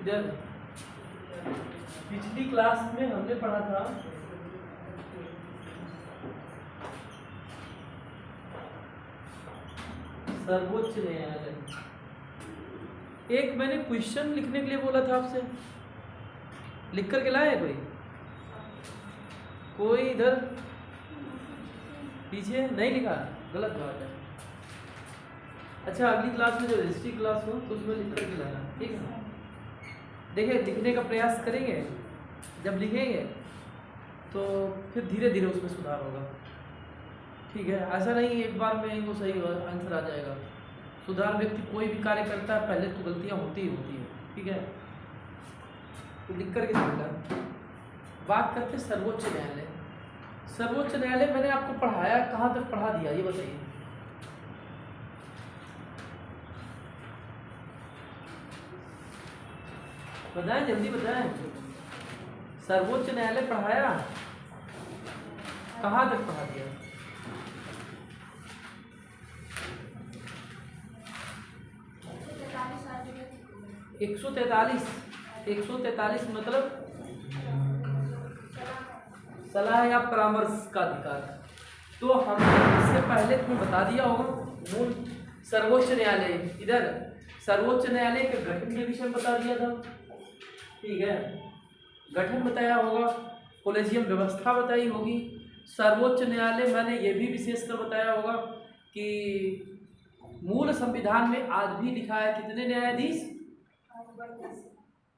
इधर पिछली क्लास में हमने पढ़ा था सर्वोच्च न्यायालय। एक मैंने क्वेश्चन लिखने के लिए बोला था आपसे, लिख कर के लाए कोई इधर पीछे नहीं लिखा, गलत बात है। अच्छा, अगली क्लास में जो हिस्ट्री क्लास हो तो उसमें लिख कर के लाना, ठीक है। देखिए, लिखने का प्रयास करेंगे, जब लिखेंगे तो फिर धीरे धीरे उसमें सुधार होगा, ठीक है। ऐसा नहीं एक बार में वो सही आंसर आ जाएगा। सुधार व्यक्ति कोई भी कार्य करता है, पहले तो गलतियां होती ही होती है, ठीक है। तो लिख करके समझना। बात करते सर्वोच्च न्यायालय। सर्वोच्च न्यायालय मैंने आपको पढ़ाया, कहाँ तक पढ़ा दिया ये बताइए। बताएं, जल्दी बताएं। सर्वोच्च न्यायालय पढ़ाया, कहाँ तक पढ़ा दिया? 143 मतलब सलाह या परामर्श का अधिकार। तो हमने इससे पहले तुम्हें बता दिया होगा मूल सर्वोच्च न्यायालय, इधर सर्वोच्च न्यायालय के गठन के विषय में बता दिया था, ठीक है। गठन बताया होगा, कोलेजियम व्यवस्था बताई होगी। सर्वोच्च न्यायालय मैंने ये भी विशेषकर बताया होगा कि मूल संविधान में आज भी लिखा है कितने न्यायाधीश?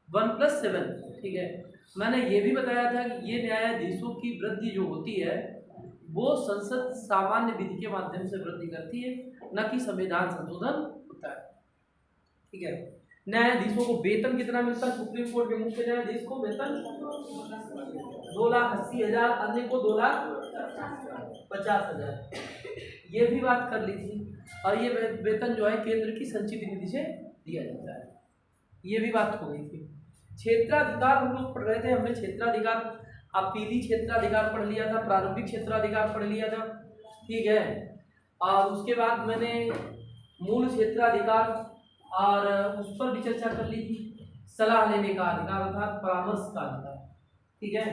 1+7, ठीक है। मैंने ये भी बताया था कि ये न्यायाधीशों की वृद्धि जो होती है वो संसद सामान्य विधि के माध्यम से वृद्धि करती है, न कि संविधान संशोधन होता है, ठीक है। न्यायाधीशों को वेतन कितना मिलता है? सुप्रीम कोर्ट के मुख्य न्यायाधीश को वेतन 2,80,000, अन्य को 2,50,000। ये भी बात कर ली थी। और ये वेतन जो है केंद्र की संचित निधि से दिया जाता है, ये भी बात हो गई थी। क्षेत्राधिकार हम लोग पढ़ रहे थे, हमने क्षेत्राधिकार अपीली क्षेत्राधिकार पढ़ लिया था, प्रारंभिक क्षेत्राधिकार पढ़ लिया था, ठीक है। और उसके बाद मैंने मूल क्षेत्राधिकार और उस पर भी चर्चा कर ली थी। सलाह लेने का अधिकार अर्थात परामर्श का अधिकार, ठीक है।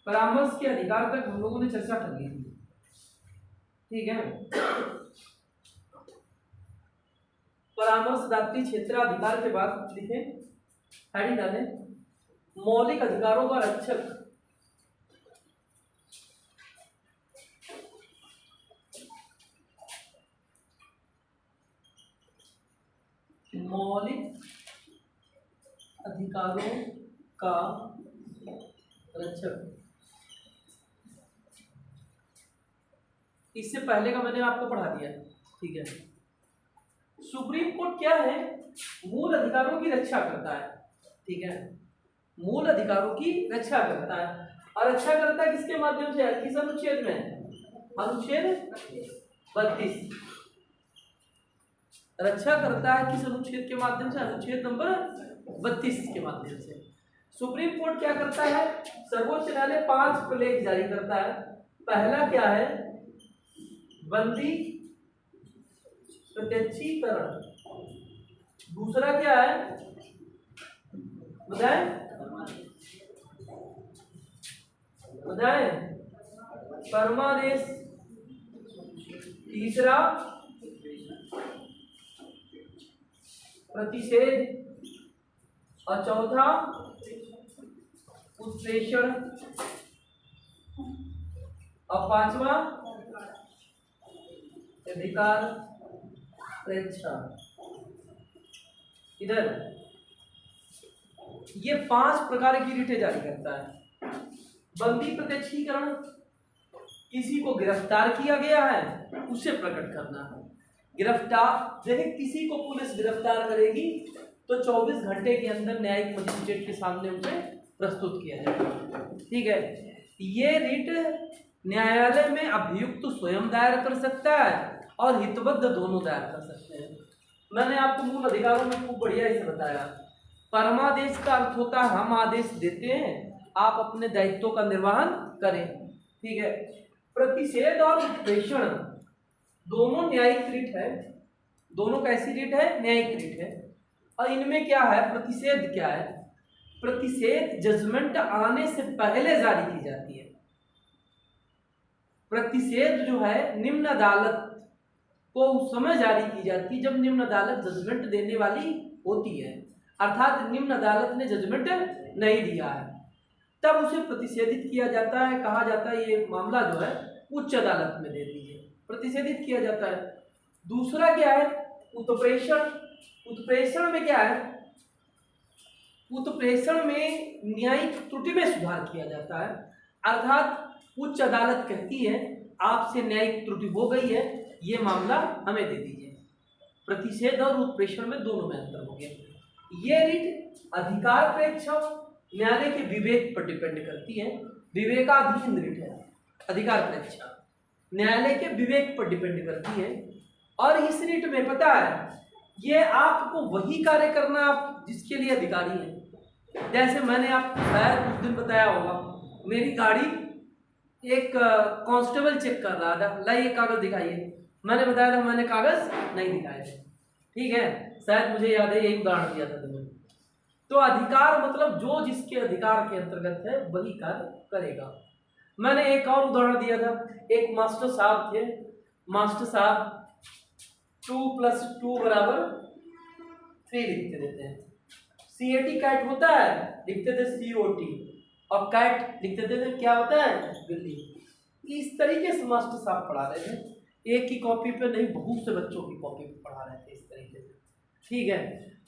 परामर्श के अधिकार तक हम लोगों ने चर्चा कर ली थी, ठीक है। परामर्शदात्री क्षेत्राधिकार के बाद लिखे हेडिंग डालें मौलिक अधिकारों का रक्षक। मौलिक अधिकारों का रक्षक। इससे पहले का मैंने आपको पढ़ा दिया, ठीक है। सुप्रीम कोर्ट क्या है? मूल अधिकारों की रक्षा करता है, ठीक है। मूल अधिकारों की रक्षा करता है, और रक्षा करता है किसके माध्यम से? किस अनुच्छेद में? अनुच्छेद 32। रक्षा करता है किस अनुच्छेद के माध्यम से? अनुच्छेद नंबर 32 के माध्यम से। सुप्रीम कोर्ट क्या करता है? सर्वोच्च न्यायालय 5 प्रलेख जारी करता है। पहला क्या है? बंदी प्रत्यक्षीकरण। दूसरा क्या है बताएं? बताएं? परमादेश। तीसरा प्रतिषेध, और चौथा उत्प्रेषण, और पांचवा अधिकार प्रेक्षा। इधर ये 5 प्रकार की रिटें जारी करता है। बंदी प्रत्यक्षीकरण, किसी को गिरफ्तार किया गया है उसे प्रकट करना है। गिरफ्तार देखिए, किसी को पुलिस गिरफ्तार करेगी तो 24 घंटे के अंदर न्यायिक मजिस्ट्रेट के सामने उसे प्रस्तुत किया जाएगा, ठीक है। ये रिट न्यायालय में अभियुक्त स्वयं दायर कर सकता है और हितबद्ध दोनों दायर कर सकते हैं। मैंने आपको मूल अधिकारों में खूब बढ़िया इसे बताया। परमादेश का अर्थ होता है हम आदेश देते हैं, आप अपने दायित्वों का निर्वहन करें, ठीक है। प्रतिषेध और उत्प्रेषण दोनों न्यायिक रिट है। दोनों कैसी रिट है? न्यायिक रिट है। और इनमें क्या है, प्रतिषेध क्या है, प्रतिषेध जजमेंट आने से पहले जारी की जाती है। प्रतिषेध जो है निम्न अदालत को उस समय जारी की जाती है जब निम्न अदालत जजमेंट देने वाली होती है, अर्थात निम्न अदालत ने जजमेंट नहीं दिया है तब उसे प्रतिषेधित किया जाता है। कहा जाता है ये मामला जो है उच्च अदालत में दे दीजिए, प्रतिषेधित किया जाता है। दूसरा क्या है, उत्प्रेषण। उत्प्रेषण में क्या है, उत्प्रेषण में न्यायिक त्रुटि में सुधार किया जाता है, अर्थात उच्च अदालत कहती है आपसे न्यायिक त्रुटि हो गई है, ये मामला हमें दे दीजिए। प्रतिषेध और उत्प्रेषण में दोनों में अंतर हो गया। ये रिट अधिकार पेक्ष न्यायालय के विवेक पर डिपेंड करती है, विवेकाधीन रिट है। अधिकार पेक्ष न्यायालय के विवेक पर डिपेंड करती है। और इस रिट में पता है ये आपको वही कार्य करना आप जिसके लिए अधिकारी है। जैसे मैंने आपको शायद उस दिन बताया होगा, मेरी गाड़ी एक कांस्टेबल चेक कर रहा था, लाइए कागज दिखाइए, मैंने बताया था मैंने कागज नहीं दिखाए थे, ठीक है, शायद मुझे याद है यही उदाहरण दिया था तुम्हें। तो अधिकार मतलब जो जिसके अधिकार के अंतर्गत है वही कार्य करेगा। मैंने एक और उदाहरण दिया था, एक मास्टर साहब थे, मास्टर साहब 2 + 2 = 3 लिखते रहते हैं। CAT कैट होता है, लिखते थे COT, और कैट लिखते थे क्या होता है, बिल्ली। इस तरीके से मास्टर साहब पढ़ा रहे थे, एक की कॉपी पे नहीं बहुत से बच्चों की कॉपी पे पढ़ा रहे थे इस तरीके से, ठीक है।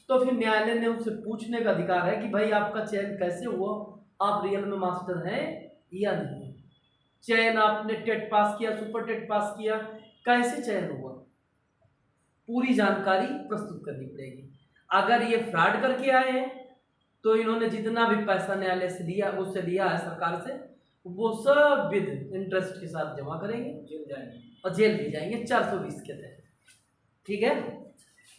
तो फिर न्यायालय ने उनसे पूछने का अधिकार है कि भाई आपका चयन कैसे हुआ, आप रियल में मास्टर हैं या नहीं, चयन आपने टेट पास किया, सुपर टेट पास किया, कैसे चयन हुआ, पूरी जानकारी प्रस्तुत करनी पड़ेगी। अगर ये फ्रॉड करके आए हैं तो इन्होंने जितना भी पैसा न्यायालय से लिया, उससे लिया है सरकार से, वो सब विद इंटरेस्ट के साथ जमा करेंगे, जेल जाएंगे और जेल भी जाएंगे 420 के तहत, ठीक है।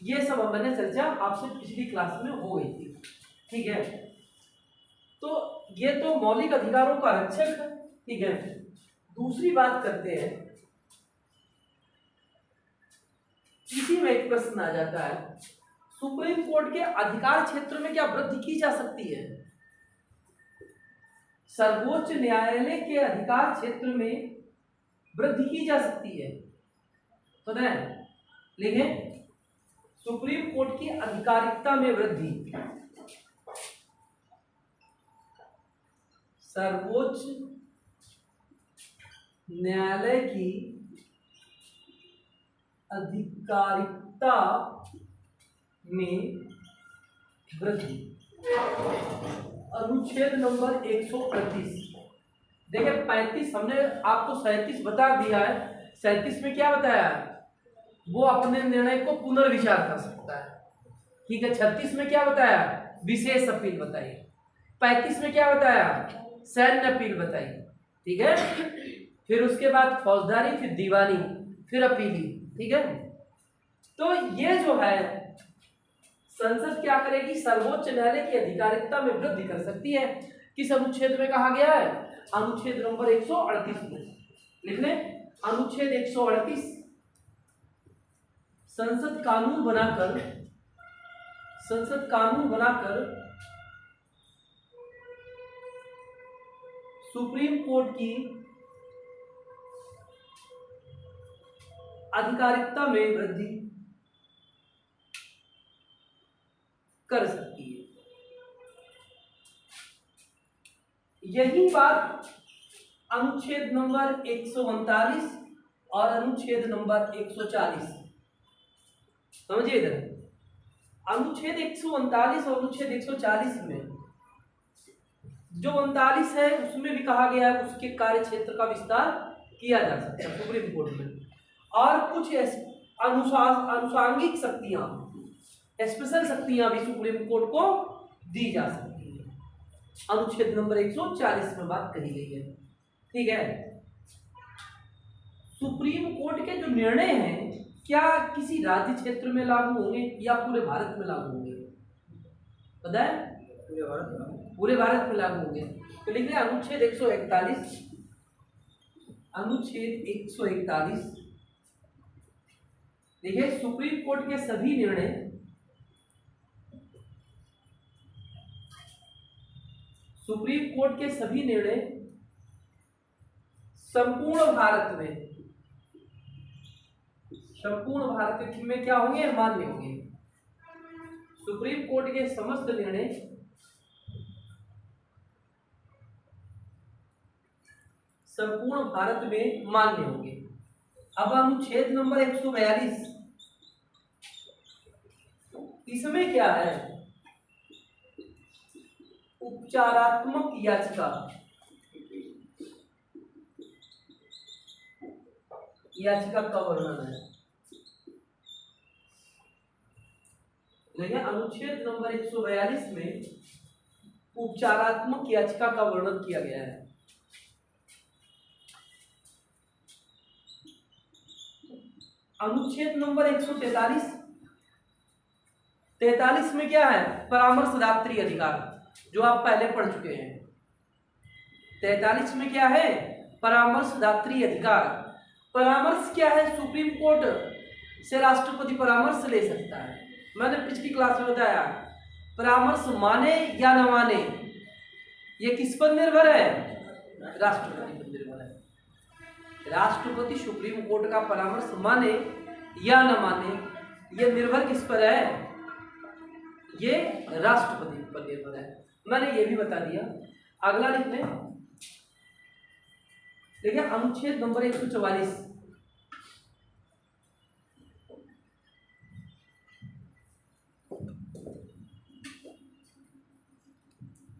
ये सब मैंने चर्चा आपसे पिछली क्लास में हो गई थी, ठीक है। तो ये तो मौलिक अधिकारों का रक्षक है, ठीक है। दूसरी बात करते हैं, इसी में एक प्रश्न आ जाता है, सुप्रीम कोर्ट के अधिकार क्षेत्र में क्या वृद्धि की जा सकती है? सर्वोच्च न्यायालय के अधिकार क्षेत्र में वृद्धि की जा सकती है, तो ना लिखें, सुप्रीम कोर्ट की आधिकारिकता में वृद्धि, सर्वोच्च न्यायालय की आधिकारिकता में वृद्धि। अनुच्छेद नंबर 138, देखिए 35 हमने आपको 37 बता दिया है, 37 में क्या बताया है, वो अपने निर्णय को पुनर्विचार कर सकता है, ठीक है। 36 में क्या बताया, विशेष अपील बताई। 35 में क्या बताया, सैन्य अपील बताई, ठीक है। फिर उसके बाद फौजदारी, फिर दीवानी, फिर अपीली, ठीक है। तो ये जो है संसद क्या करेगी, सर्वोच्च न्यायालय की अधिकारिकता में वृद्धि कर सकती है। किस अनुच्छेद में कहा गया है, अनुच्छेद नंबर 138 में, लिख लें, अनुच्छेद 138। संसद कानून बनाकर सुप्रीम कोर्ट की आधिकारिकता में वृद्धि कर सकती है। यही बात अनुच्छेद नंबर 139 और अनुच्छेद नंबर 140, समझिए इधर, अनुच्छेद 139 और अनुच्छेद 140 में जो 39 है उसमें भी कहा गया है उसके कार्य क्षेत्र का विस्तार किया जा सकता है सुप्रीम कोर्ट में, और कुछ अनुसांगिक शक्तियां, स्पेशल शक्तियां भी सुप्रीम कोर्ट को दी जा सकती है। अनुच्छेद नंबर 140 में बात कही गई है, ठीक है। सुप्रीम कोर्ट के जो निर्णय हैं क्या किसी राज्य क्षेत्र में लागू होंगे या पूरे भारत में लागू होंगे, पता है, पूरे भारत में लागू होंगे। तो लिख लें अनुच्छेद 141, अनुच्छेद 141, देखिए सुप्रीम कोर्ट के सभी निर्णय सुप्रीम कोर्ट के सभी निर्णय संपूर्ण भारत में क्या होंगे, मान्य होंगे। सुप्रीम कोर्ट के समस्त निर्णय संपूर्ण भारत में मान्य होंगे। अब अनुच्छेद नंबर 142, इसमें क्या है, उपचारात्मक याचिका का वर्णन है। देखिए अनुच्छेद नंबर 142 में उपचारात्मक याचिका का वर्णन किया गया है। अनुच्छेद नंबर 143 में क्या है, परामर्शदात्री अधिकार, जो आप पहले पढ़ चुके हैं। 43 में क्या है, परामर्शदात्री अधिकार। परामर्श क्या है, सुप्रीम कोर्ट से राष्ट्रपति परामर्श ले सकता है। मैंने पिछली क्लास में बताया, परामर्श माने या न माने ये किस पर निर्भर है, राष्ट्रपति पर निर्भर है। राष्ट्रपति सुप्रीम कोर्ट का परामर्श माने या न माने ये निर्भर किस पर है, ये राष्ट्रपति पर निर्भर है। मैंने ये भी बता दिया। अगला लिख लें, देखिए अनुच्छेद नंबर 144,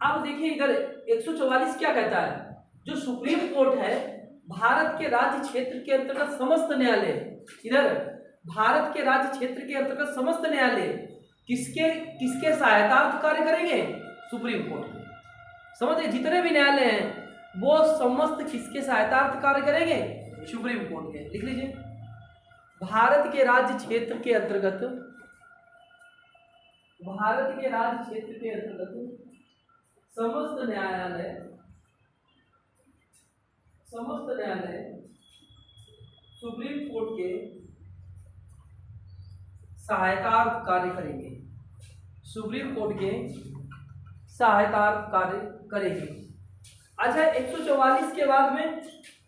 अब देखिए इधर 144 क्या कहता है, जो सुप्रीम कोर्ट है भारत के राज्य क्षेत्र के अंतर्गत समस्त न्यायालय, इधर भारत के राज्य क्षेत्र के अंतर्गत समस्त न्यायालय किसके सहायतार्थ कार्य करेंगे, सुप्रीम कोर्ट के। समझे, जितने भी न्यायालय हैं वो समस्त किसके सहायतार्थ कार्य करेंगे, सुप्रीम कोर्ट के। लिख लीजिए, भारत के राज्य क्षेत्र के अंतर्गत समस्त न्यायालय सुप्रीम कोर्ट के सहायतार्थ कार्य करेंगे, सुप्रीम कोर्ट के सहायतार्थ कार्य करेंगे। अच्छा, 144 के बाद में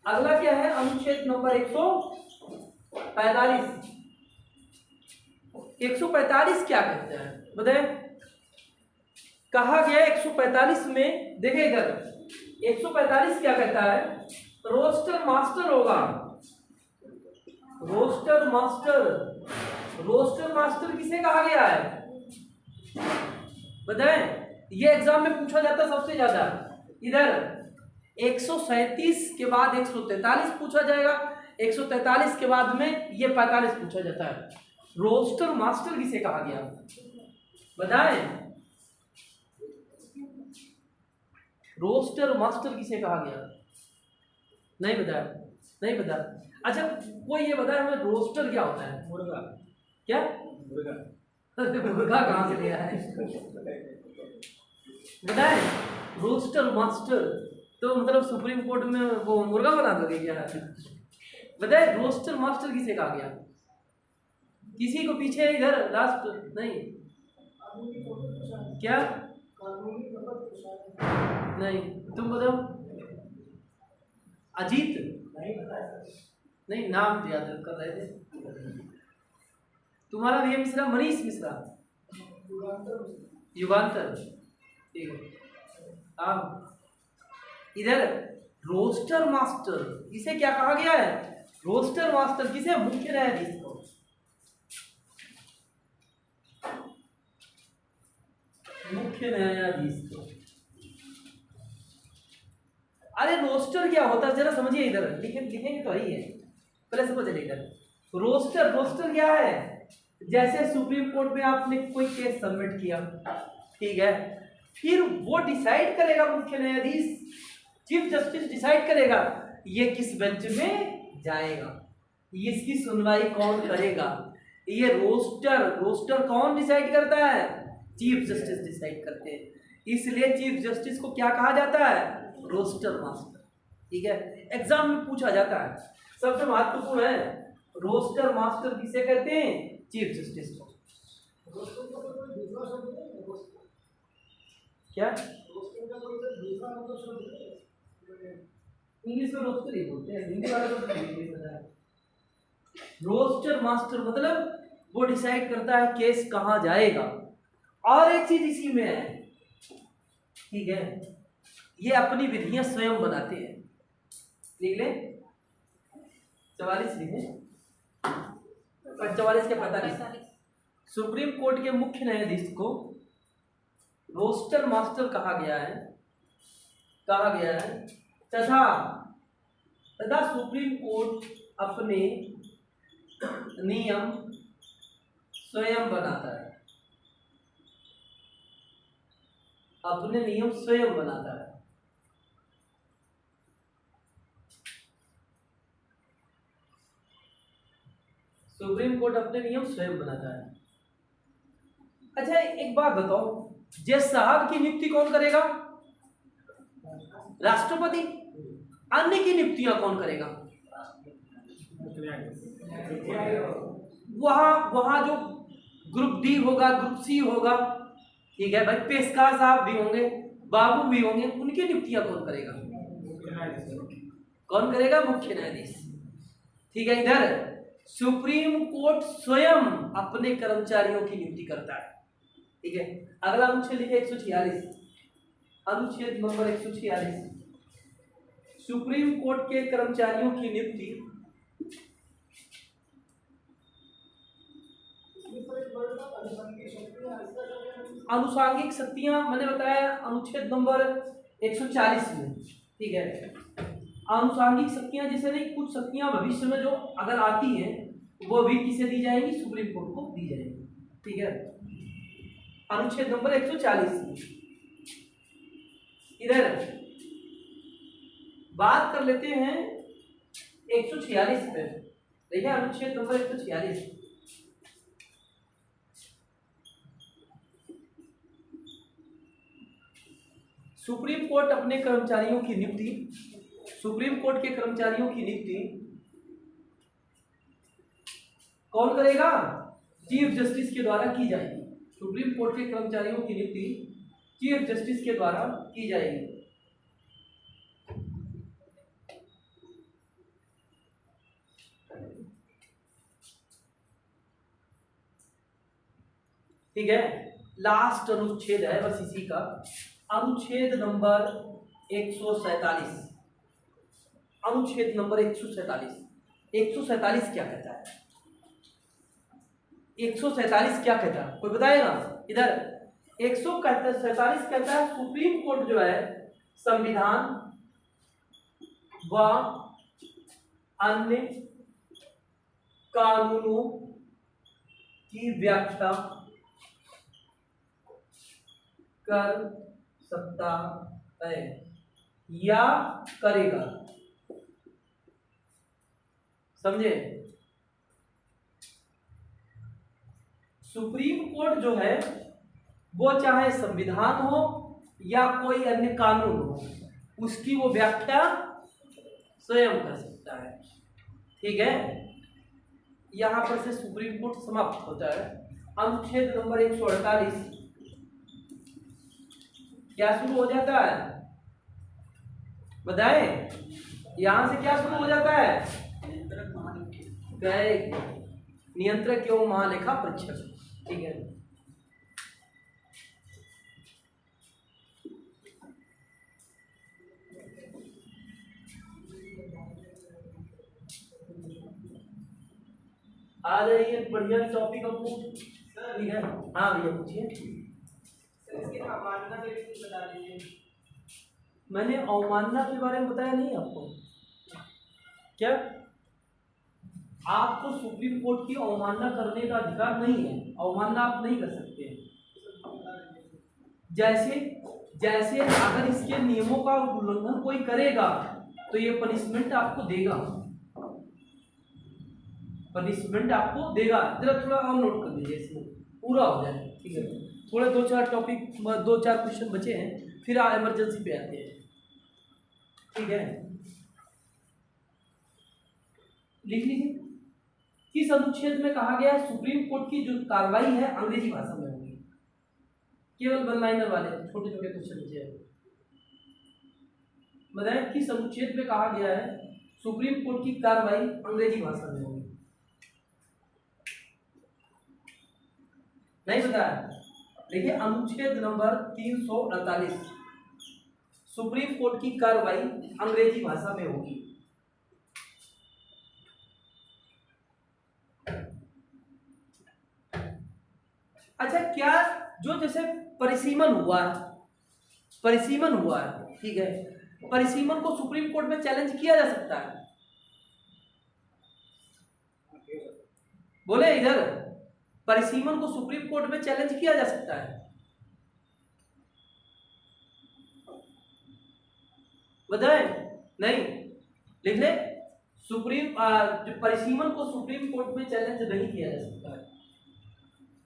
अगला क्या है, अनुच्छेद नंबर 145। 145 क्या कहते हैं बताए, कहा गया 145 में, देखिए इधर 145 क्या कहता है, रोस्टर मास्टर होगा, रोस्टर मास्टर किसे कहा गया है बताएं, ये एग्जाम में पूछा जाता है सबसे ज्यादा। इधर 137 के बाद 143 पूछा जाएगा, 143 के बाद में ये 45 पूछा जाता है। रोस्टर मास्टर किसे कहा गया बताएं, रोस्टर मास्टर किसे कहा गया, नहीं बताया। अच्छा, कोई ये बताया हमें रोस्टर क्या होता है, मुर्गा, क्या मुर्गा कहां से लिया है बताएं। रोस्टर मास्टर तो मतलब सुप्रीम कोर्ट में वो मुर्गा बना दोगे क्या बताए। रोस्टर मास्टर किसे कहा गया, किसी को पीछे इधर लास्ट नहीं, क्या नहीं, तुम बताओ, अजीत नहीं, नाम याद कर रहे थे, तुम्हारा भी मिश्रा, मनीष मिश्रा, युगांतर, ठीक है। अब इधर रोस्टर मास्टर इसे क्या कहा गया है, रोस्टर मास्टर किसे, मुख्य न्यायाधीश को। मुख्य न्यायाधीश को। अरे रोस्टर क्या होता है जरा समझिए, इधर लिखेंगे तो ही है, पहले समझ लीजिए इधर। रोस्टर क्या है, जैसे सुप्रीम कोर्ट में आपने कोई केस सबमिट किया, ठीक है, फिर वो डिसाइड करेगा, मुख्य न्यायाधीश चीफ जस्टिस डिसाइड करेगा ये किस बेंच में जाएगा, इसकी सुनवाई कौन करेगा। ये रोस्टर कौन डिसाइड करता है, चीफ जस्टिस डिसाइड करते हैं, इसलिए चीफ जस्टिस को क्या कहा जाता है, रोस्टर मास्टर, ठीक है। एग्जाम में पूछा जाता है, सबसे महत्वपूर्ण है, रोस्टर मास्टर किसे कहते हैं, चीफ जस्टिस को। क्या इंग्लिश में रोस्टर ही बोलते हैं, हिंदी वाले को नहीं पता है। रोस्टर मास्टर मतलब वो डिसाइड करता है केस कहाँ जाएगा। और एक चीज इसी में है, ठीक है, ये अपनी विधियां स्वयं बनाते हैं। लिख ले 44 लिखे, 44 के 45। सुप्रीम कोर्ट के मुख्य न्यायाधीश को रोस्टर मास्टर कहा गया है तथा सुप्रीम कोर्ट अपने नियम स्वयं बनाता है, सुप्रीम कोर्ट अपने नियम स्वयं बनाता है। अच्छा एक बात बताओ, जज साहब की नियुक्ति कौन करेगा? राष्ट्रपति। अन्य की नियुक्तियां कौन करेगा? वहां जो ग्रुप डी होगा, ग्रुप सी होगा, ठीक है भाई, पेशकार साहब भी होंगे, बाबू भी होंगे, उनकी नियुक्तियां कौन करेगा? मुख्य न्यायाधीश। ठीक है, इधर सुप्रीम कोर्ट स्वयं अपने कर्मचारियों की नियुक्ति करता है। ठीक है, अगला अनुच्छेद लिखे 146, अनुच्छेद नंबर 146, सुप्रीम कोर्ट के कर्मचारियों की नियुक्ति अनुसांगिक शक्तियां मैंने बताया अनुच्छेद नंबर 140 में। ठीक है, अनुसांगिक शक्तियां जैसे नहीं, कुछ शक्तियां भविष्य में जो अगर आती हैं वो भी किसे दी जाएंगी? सुप्रीम कोर्ट को दी जाएंगी। ठीक है, अनुच्छेद नंबर 140। इधर बात कर लेते हैं 146 पे। देखिए अनुच्छेद नंबर 146, सुप्रीम कोर्ट अपने कर्मचारियों की नियुक्ति, सुप्रीम कोर्ट के कर्मचारियों की नियुक्ति कौन करेगा? चीफ जस्टिस के द्वारा की जाएगी। सुप्रीम कोर्ट के कर्मचारियों की नियुक्ति चीफ जस्टिस के द्वारा की जाएगी। ठीक है, लास्ट अनुच्छेद है बस इसी का, अनुच्छेद नंबर 147, अनुच्छेद नंबर 147। 147 क्या कहता है? 147 क्या कहता है, कोई बताएगा? इधर 147 कहता है सुप्रीम कोर्ट जो है संविधान व अन्य कानूनों की व्याख्या कर सकता है या करेगा। समझे? सुप्रीम कोर्ट जो है वो चाहे संविधान हो या कोई अन्य कानून हो, उसकी वो व्याख्या स्वयं कर सकता है। ठीक है, यहां पर से सुप्रीम कोर्ट समाप्त होता है। अनुच्छेद नंबर 148 क्या शुरू हो जाता है? बताएं, यहां से क्या शुरू हो जाता है? नियंत्रक एवं महालेखा परीक्षक। ठीक है, आ जाइए, बढ़िया टॉपिक आपको। ठीक है, हाँ भैया पूछिए। इसके अवमानना के लिए कुछ बता दीजिए। मैंने अवमानना के बारे में बताया नहीं आपको क्या? आपको सुप्रीम कोर्ट की अवमानना करने का अधिकार नहीं है, अवमानना आप नहीं कर सकते। जैसे अगर इसके नियमों का उल्लंघन कोई करेगा तो ये पनिशमेंट आपको देगा, जरा थोड़ा और नोट कर लीजिए, इसमें पूरा हो जाए। ठीक है, थोड़े 2-4 टॉपिक, 2-4 क्वेश्चन बचे हैं, फिर इमरजेंसी पे आते हैं। ठीक है, लिख लीजिए। किस अनुच्छेद में कहा गया है सुप्रीम कोर्ट की जो कार्रवाई है अंग्रेजी भाषा में होगी? केवल वन लाइनर वाले छोटे छोटे क्वेश्चन बचे हैं। बताएं किस अनुच्छेद में कहा गया है सुप्रीम कोर्ट की कार्रवाई अंग्रेजी भाषा में होगी? नहीं बताया? देखिए अनुच्छेद नंबर 348, सुप्रीम कोर्ट की कार्रवाई अंग्रेजी भाषा में होगी। अच्छा, क्या जो जैसे परिसीमन हुआ है, ठीक है, परिसीमन को सुप्रीम कोर्ट में चैलेंज किया जा सकता है? बोले इधर, परिसीमन को सुप्रीम कोर्ट में चैलेंज किया जा सकता है? बताएं? नहीं, लिख ले, परिसीमन को सुप्रीम कोर्ट में चैलेंज नहीं किया जा सकता है।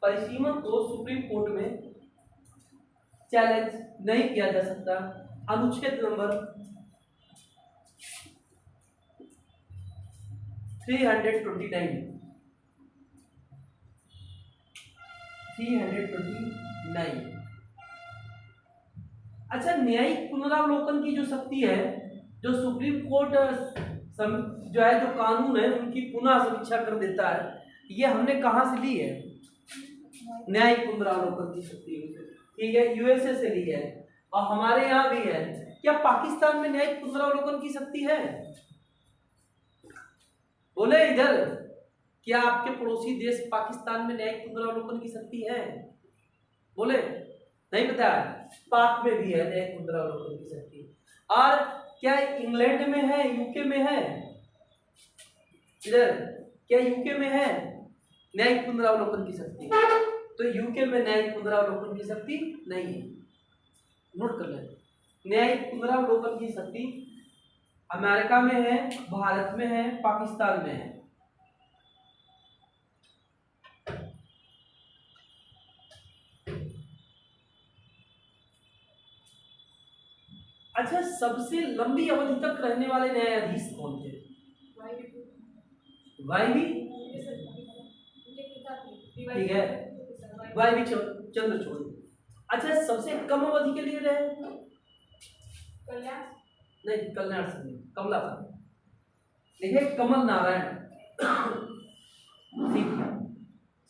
परिसीमन को सुप्रीम कोर्ट में चैलेंज नहीं किया जा सकता। अनुच्छेद नंबर 329 अच्छा, न्यायिक पुनरावलोकन की जो शक्ति है, जो सुप्रीम कोर्ट जो है, जो कानून है उनकी पुनः समीक्षा कर देता है, ये हमने कहां से ली है? न्यायिक पुनरावलोकन की शक्ति, ठीक है, यूएसए से ली है, और हमारे यहाँ भी है। क्या पाकिस्तान में न्यायिक पुनरावलोकन की शक्ति है? बोले इधर, क्या आपके पड़ोसी देश पाकिस्तान में न्यायिक पुनरावलोकन की शक्ति है? बोले नहीं बताया? पाक में भी है न्यायिक पुनरावलोकन की शक्ति। और क्या इंग्लैंड में है, यूके में है? इधर क्या यूके में है न्यायिक पुनरावलोकन की शक्ति? तो यूके में न्यायिक पुनरावलोकन की शक्ति नहीं है। नोट कर लें, न्यायिक पुनरावलोकन की शक्ति अमेरिका में है, भारत में है, पाकिस्तान में है। अच्छा, सबसे लंबी अवधि तक रहने वाले न्यायाधीश कौन थे? वाईवी, ठीक है, वाईवी चंद्रचूड़। अच्छा, सबसे कम अवधि के लिए रहे? नहीं, कल्याण सिंह, कमला सिंह। देखिए, कमल नारायण ठीक है,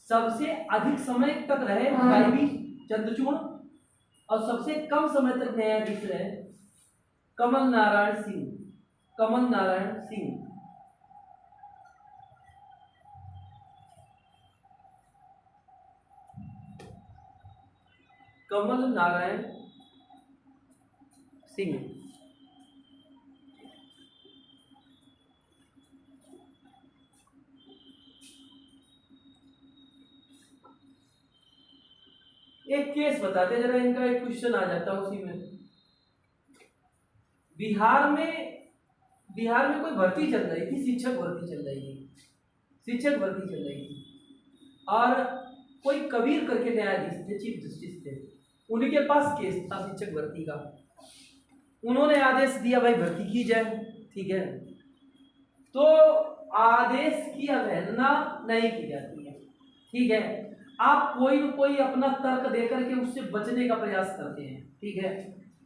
सबसे अधिक समय तक रहे वाईवी चंद्रचूड़, और सबसे कम समय तक न्यायाधीश रहे कमल नारायण सिंह। कमल नारायण सिंह, कमल नारायण सिंह। एक केस बताते जरा, इनका एक क्वेश्चन आ जाता उसी में। बिहार में कोई भर्ती चल रही थी, शिक्षक भर्ती चल रही थी, और कोई कबीर करके न्यायाधीश थे, चीफ जस्टिस थे, उन्हीं के पास केस था शिक्षक भर्ती का। उन्होंने आदेश दिया भाई भर्ती की जाए, ठीक है, तो आदेश की अवहेलना नहीं की जाती है, ठीक है। आप कोई न कोई अपना तर्क देकर के उससे बचने का प्रयास करते हैं, ठीक है,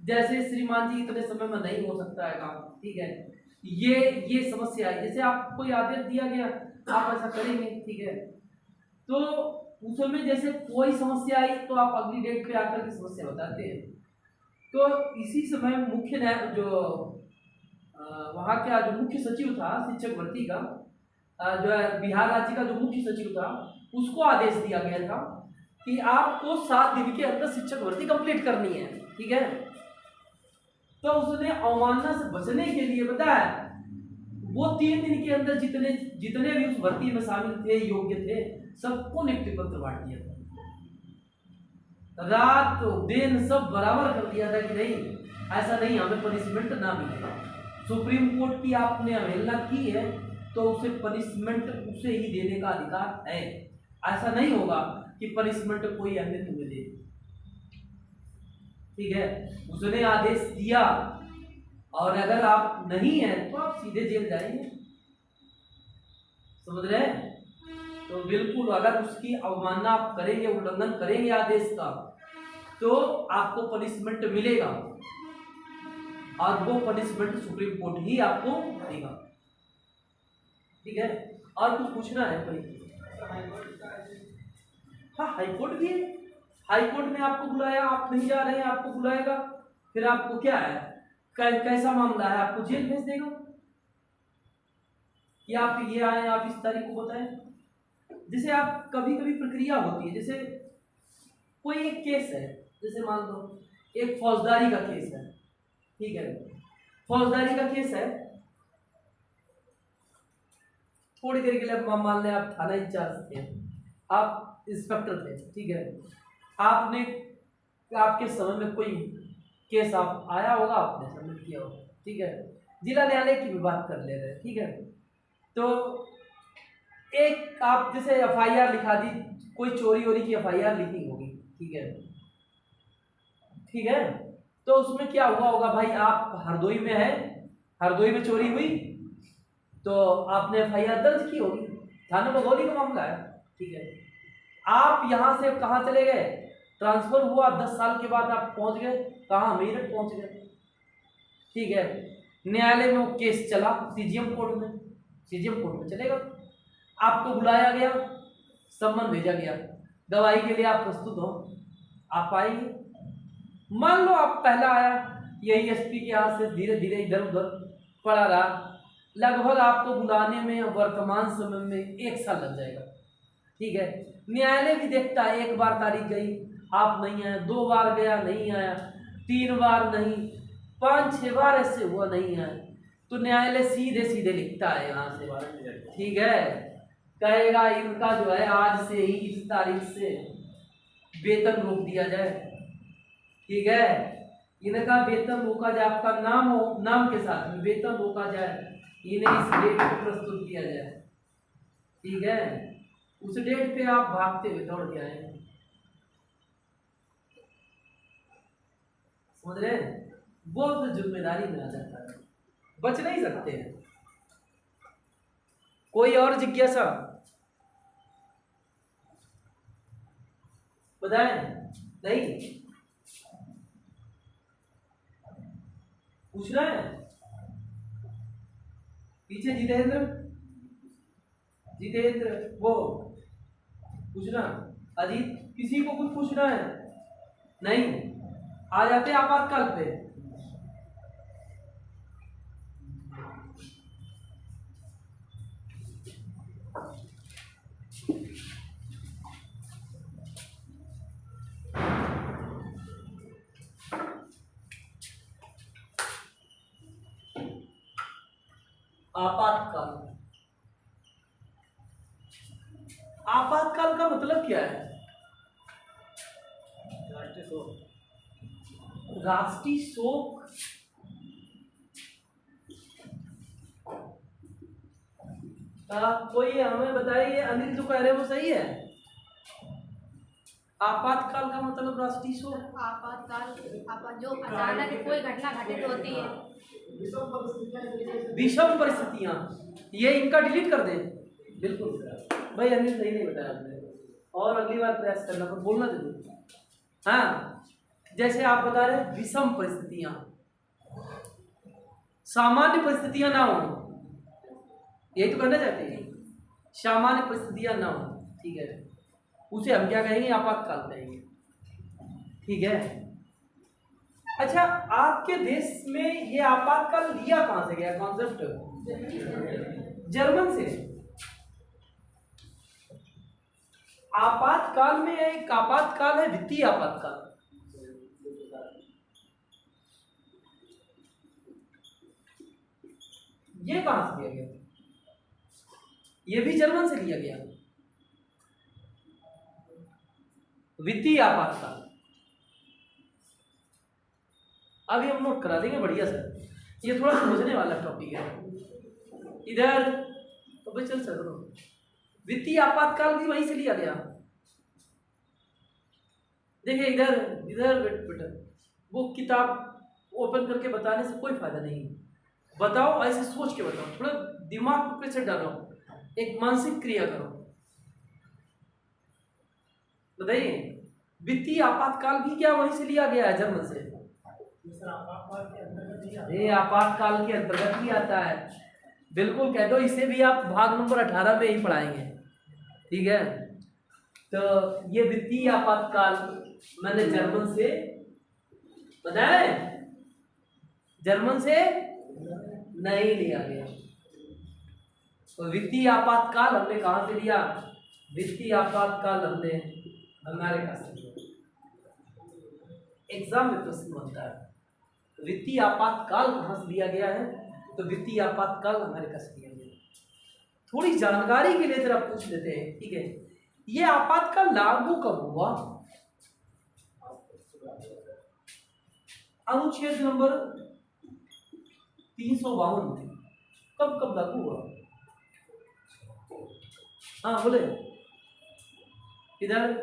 जैसे श्रीमान जी इतने समय में नहीं हो सकता है काम, ठीक है, ये समस्या है। जैसे आप कोई आदेश दिया गया, आप ऐसा करेंगे, ठीक है, तो उस समय जैसे कोई समस्या आई तो आप अगली डेट पे आकर के समस्या बताते हैं। तो इसी समय मुख्य न्याय जो वहाँ का जो मुख्य सचिव था शिक्षक भर्ती का, जो है बिहार राज्य का जो मुख्य सचिव था, उसको आदेश दिया गया था कि आपको 7 दिन के अंदर शिक्षक भर्ती कंप्लीट करनी है, ठीक है। तो उसने अवमानना से बचने के लिए बताया, वो 3 दिन के अंदर जितने भी उस भर्ती में शामिल थे, योग्य थे, सबको नियुक्ति पत्र बांट दिया था। रात दिन सब बराबर कर दिया था कि नहीं, ऐसा नहीं, हमें पनिशमेंट ना मिले। सुप्रीम कोर्ट की आपने अवहेलना की है तो उसे पनिशमेंट उसे ही देने का अधिकार है। ऐसा नहीं होगा कि पनिशमेंट कोई अन्य तुम्हें दे, ठीक है। उसने आदेश दिया, और अगर आप नहीं है तो आप सीधे जेल जाएंगे, समझ रहे हैं। तो बिल्कुल अगर उसकी अवमानना आप करेंगे, उल्लंघन करेंगे आदेश का, तो आपको पनिशमेंट मिलेगा और वो पनिशमेंट सुप्रीम कोर्ट ही आपको देगा। ठीक है, और कुछ पूछना है कोई? हाँ, हाई कोर्ट भी है। हाई कोर्ट ने आपको बुलाया, आप नहीं जा रहे हैं, आपको बुलाएगा, फिर आपको क्या है, कैसा मामला है, आपको जेल भेज देगा कि आप ये आए, आप इस तारीख को बताएं। जैसे आप कभी कभी प्रक्रिया होती है, जैसे कोई एक केस है, जैसे मान लो एक फौजदारी का केस है, ठीक है, फौजदारी का केस है, थोड़ी देर के लिए मान लें आप थाना इंचार्ज थे, आप इंस्पेक्टर थे, ठीक है, आपने आपके समय में कोई केस आप आया होगा, आपने सबमिट किया होगा, ठीक है, जिला न्यायालय की भी बात कर ले रहे हैं, ठीक है, तो एक आप जैसे एफआईआर लिखा दी, कोई चोरी वोरी की एफआईआर लिखी होगी, ठीक है, ठीक है, तो उसमें क्या हुआ होगा भाई, आप हरदोई में है, हरदोई में चोरी हुई, तो आपने एफआईआर दर्ज की होगी, थाना बघौली का मामला है, ठीक है, आप यहाँ से कहाँ चले गए, ट्रांसफर हुआ, 10 साल के बाद आप पहुंच गए कहाँ, मेरठ पहुंच गए, ठीक है, न्यायालय में वो केस चला, सीजीएम कोर्ट में, सीजीएम कोर्ट में चलेगा, आपको बुलाया गया, सम्मन भेजा गया, गवाही के लिए आप प्रस्तुत हो, आप आएंगे, मान लो आप पहला आया, यही एसपी के हाथ से धीरे धीरे इधर उधर पड़ा रहा, लगभग आपको बुलाने में वर्तमान समय में 1 साल लग जाएगा, ठीक है, न्यायालय भी देखता है, 1 बार तारीख गई आप नहीं आए, 2 बार गया नहीं आया, 3 बार नहीं, 5-6 बार ऐसे हुआ नहीं आए, तो न्यायालय सीधे सीधे लिखता है यहाँ से, ठीक है, कहेगा इनका जो है आज से ही इस तारीख से वेतन रोक दिया जाए, ठीक है, इनका वेतन रोका जाए, आपका नाम हो, नाम के साथ में वेतन रोका जाए, इन्हें इस डेट को प्रस्तुत किया जाए, ठीक है, उस डेट पे आप भागते हुए दौड़ के आए, समझ रहे हैं, वो तो जिम्मेदारी में आ जाता है, बच नहीं सकते हैं। कोई और जिज्ञासा बताएं? नहीं पूछना है? पीछे जितेंद्र, जितेंद्र वो पूछना, अजीत किसी को कुछ पूछना है? नहीं, आ जाते आपातकाल पे। आपातकाल, आपातकाल का मतलब क्या है? राष्ट्रीय शोक, राष्ट्रीय शोक, कोई हमें बताइए, अनिल जो कह रहे हैं वो सही है? आपातकाल का मतलब राष्ट्रीय शोक, आपातकाल जो अचानक कोई घटना घटित होती है, विषम परिस्थितियां, ये इनका डिलीट कर दें। बिल्कुल भाई, अनिल सही नहीं बताया आपने, और अगली बार प्रयास करना, पर बोलना जरूर। हाँ, जैसे आप बता रहे हैं विषम परिस्थितियां, सामान्य परिस्थितियां ना हो, यही तो कहना चाहते हैं, सामान्य परिस्थितियां ना हो, ठीक है, उसे हम क्या कहेंगे? आपातकाल कहेंगे, ठीक है। अच्छा, आपके देश में ये आपातकाल लिया कहां से गया कॉन्सेप्ट? जर्मन से। आपातकाल में एक आपातकाल है वित्तीय आपातकाल, ये कहां से लिया गया? ये भी जर्मन से लिया गया, वित्तीय आपातकाल। अभी हम नोट करा देंगे बढ़िया से, ये थोड़ा समझने वाला टॉपिक है। इधर तो भाई चल सर, वित्तीय आपातकाल भी वहीं से लिया गया। देखिए इधर इधर बेटा, वो किताब ओपन करके बताने से कोई फायदा नहीं, बताओ ऐसे सोच के बताओ, थोड़ा दिमाग पे प्रेशर डालो, एक मानसिक क्रिया करो, बताइए वित्तीय आपातकाल भी क्या वहीं से लिया गया है, जर्मन से। ये आपातकाल के अंतर्गत ही आता है, बिल्कुल कह दो। इसे भी आप भाग नंबर 18 में ही पढ़ाएंगे, ठीक है। तो ये वित्तीय आपातकाल मैंने जर्मन से बताया, जर्मन से नहीं लिया गया। तो वित्तीय आपातकाल हमने कहां से लिया? वित्तीय आपातकाल हमने अमेरिका से लिया। एग्जाम में प्रश्न बनता है वित्तीय आपातकाल कहां से लिया गया है, तो वित्तीय आपातकाल अमेरिका से लिया गया। थोड़ी जानकारी के लिए जरा पूछ लेते हैं, ठीक है। ये आपातकाल लागू कब हुआ? अनुच्छेद नंबर 352 कब कब लागू हुआ? हाँ बोले इधर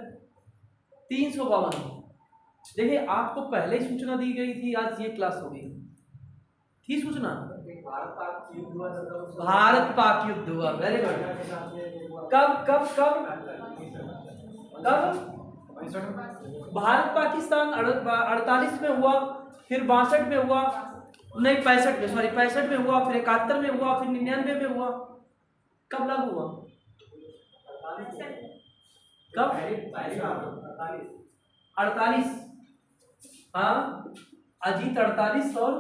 352। देखिए आपको पहले ही सूचना दी गई थी, आज ये क्लास हो गई थी सूचना। भारत पाक युद्ध हुआ, वेरी गुड। कब कब कब कब? भारत पाकिस्तान 48 में हुआ, फिर 62 में हुआ, नहीं 65 में, सॉरी 65 में हुआ, फिर 71 में हुआ, फिर 99 में हुआ। कब लागू हुआ? कब? 48। हाँ अजीत 48 और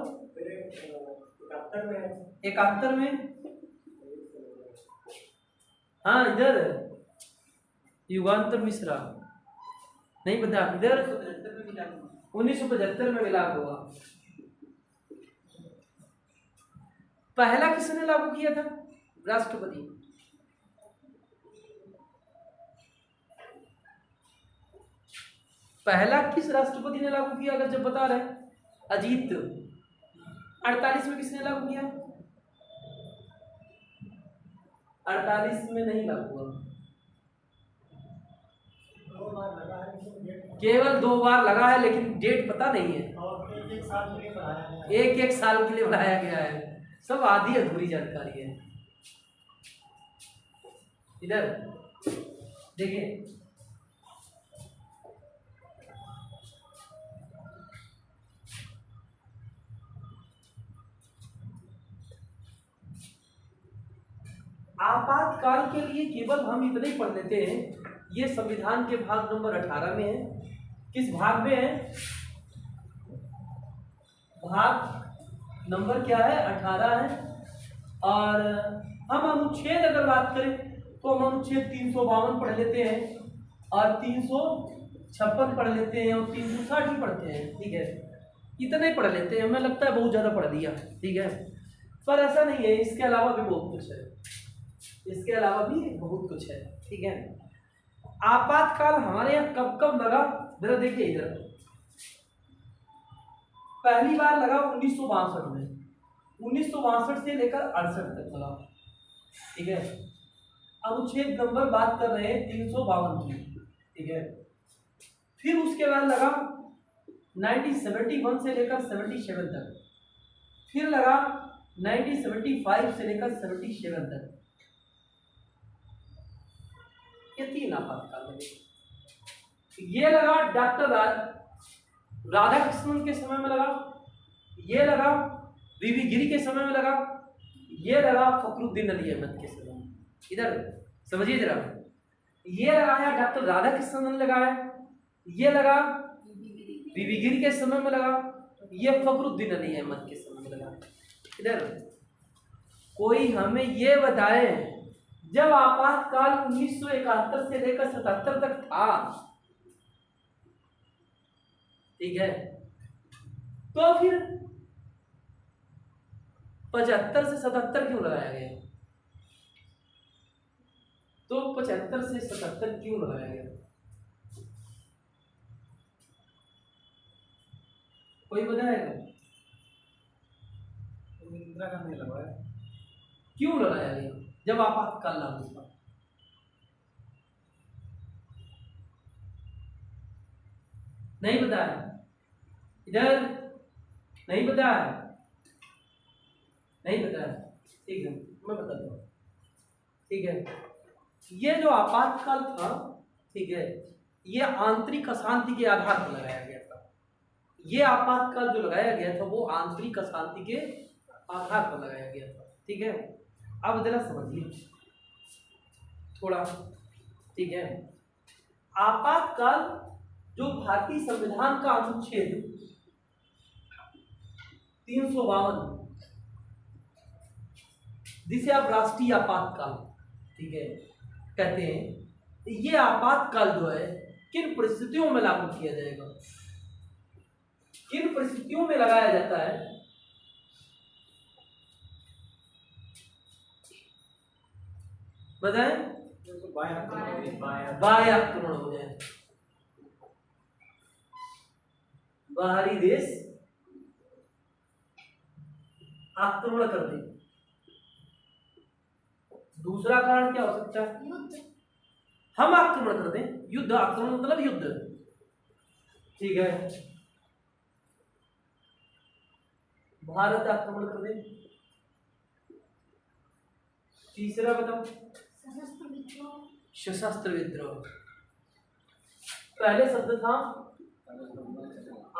71 में। हाँ इधर युगांतर मिश्रा नहीं पता, इधर 1975 में विलाप हुआ। पहला किसने लागू किया था? राष्ट्रपति। पहला किस राष्ट्रपति ने लागू किया? अगर जब बता रहे अजीत। 48 में किसने लागू किया? 48 में नहीं लागू हुआ, केवल 2 बार लगा है, लेकिन डेट पता नहीं है। एक साल के लिए बढ़ाया गया है। सब आधी अधूरी जानकारी है। इधर देखिए आपातकाल के लिए केवल हम इतने ही पढ़ लेते हैं। ये संविधान के भाग नंबर 18 में है। किस भाग में है? भाग नंबर क्या है? 18 है। और हम अनुच्छेद अगर बात करें तो हम अनुच्छेद 352 पढ़ लेते हैं, और 356 पढ़ लेते हैं, और 360 ही पढ़ते हैं, ठीक है। इतने पढ़ लेते हैं, हमें लगता है बहुत ज़्यादा पढ़ दिया, ठीक है, पर ऐसा नहीं है। इसके अलावा भी बहुत कुछ है, इसके अलावा भी बहुत कुछ है, ठीक है। आपातकाल हमारे यहाँ कब कब लगा? जरा देखिए इधर। पहली बार लगा 1962 में, 1962 से लेकर 68 तक लगा, ठीक है। अनुच्छेद नंबर बात कर रहे हैं 352 की, ठीक है। फिर उसके बाद लगा 1971 से लेकर 77 तक, फिर लगा 1975 से लेकर 77 तक। ये 3 आपातकाल लगे। ये लगा डॉक्टर राधाकृष्णन के समय में लगा, ये लगा बीबी गिरी के समय में लगा, ये लगा फखरुद्दीन अली अहमद के समय में। इधर समझिए जरा, ये लगाया डॉक्टर राधाकृष्णन ने लगाया, ये लगा बीबी गिरी के समय में लगा, ये फखरुद्दीन अली अहमद के समय में लगा। इधर कोई हमें ये बताए जब आपातकाल 1971 से लेकर 77 तक था, ठीक है, तो फिर 75 से 77 क्यों लगाया गया? तो 75 से 77 क्यों लगाया गया? कोई बताएगा? इंदिरा गांधी ने लगाया। क्यों लगाया गया जब आपातकाल लागू था? नहीं बताया, इधर नहीं बताया, नहीं बताया, ठीक है, मैं बताता हूँ, ठीक है। ये जो आपातकाल था, ठीक है, ये आंतरिक अशांति के आधार पर लगाया गया था। ये आपातकाल जो लगाया गया था वो आंतरिक अशांति के आधार पर लगाया गया था। ठीक है, अब जरा समझिए थोड़ा। ठीक है, आपातकाल जो भारतीय संविधान का अनुच्छेद 352 जिसे आप राष्ट्रीय आपातकाल, ठीक है, कहते हैं, ये आपातकाल जो है किन परिस्थितियों में लागू किया जाएगा, किन परिस्थितियों में लगाया जाता है? बताएं। बाह्य आक्रमण हो जाए, बाहरी देश आक्रमण कर दे। दूसरा कारण क्या हो सकता है? युद्ध। हम आक्रमण कर दें, युद्ध, आक्रमण मतलब युद्ध। ठीक है, भारत आक्रमण कर दे। तीसरा बताओ। सशस्त्र विद्रोह। सशस्त्र विद्रोह। पहले शब्द था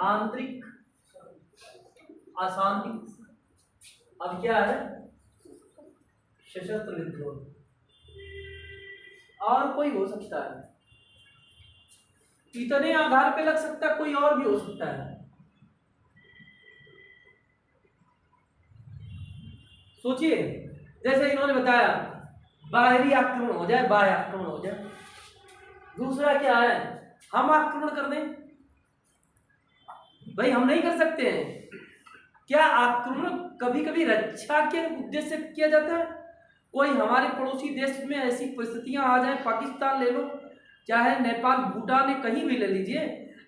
आंतरिक अशांति, अब क्या है? सशस्त्र विद्रोह। और कोई हो सकता है, इतने आधार पे लग सकता है, कोई और भी हो सकता है। सोचिए, जैसे इन्होंने बताया बाहरी आक्रमण हो जाए, बाह्य आक्रमण हो जाए। दूसरा क्या है? हम आक्रमण कर दें। भाई हम नहीं कर सकते हैं। क्या आक्रमण कभी कभी रक्षा के उद्देश्य से किया जाता है? कोई हमारे पड़ोसी देश में ऐसी परिस्थितियां आ जाए, पाकिस्तान ले लो, चाहे नेपाल, भूटान, कहीं भी ले लीजिए,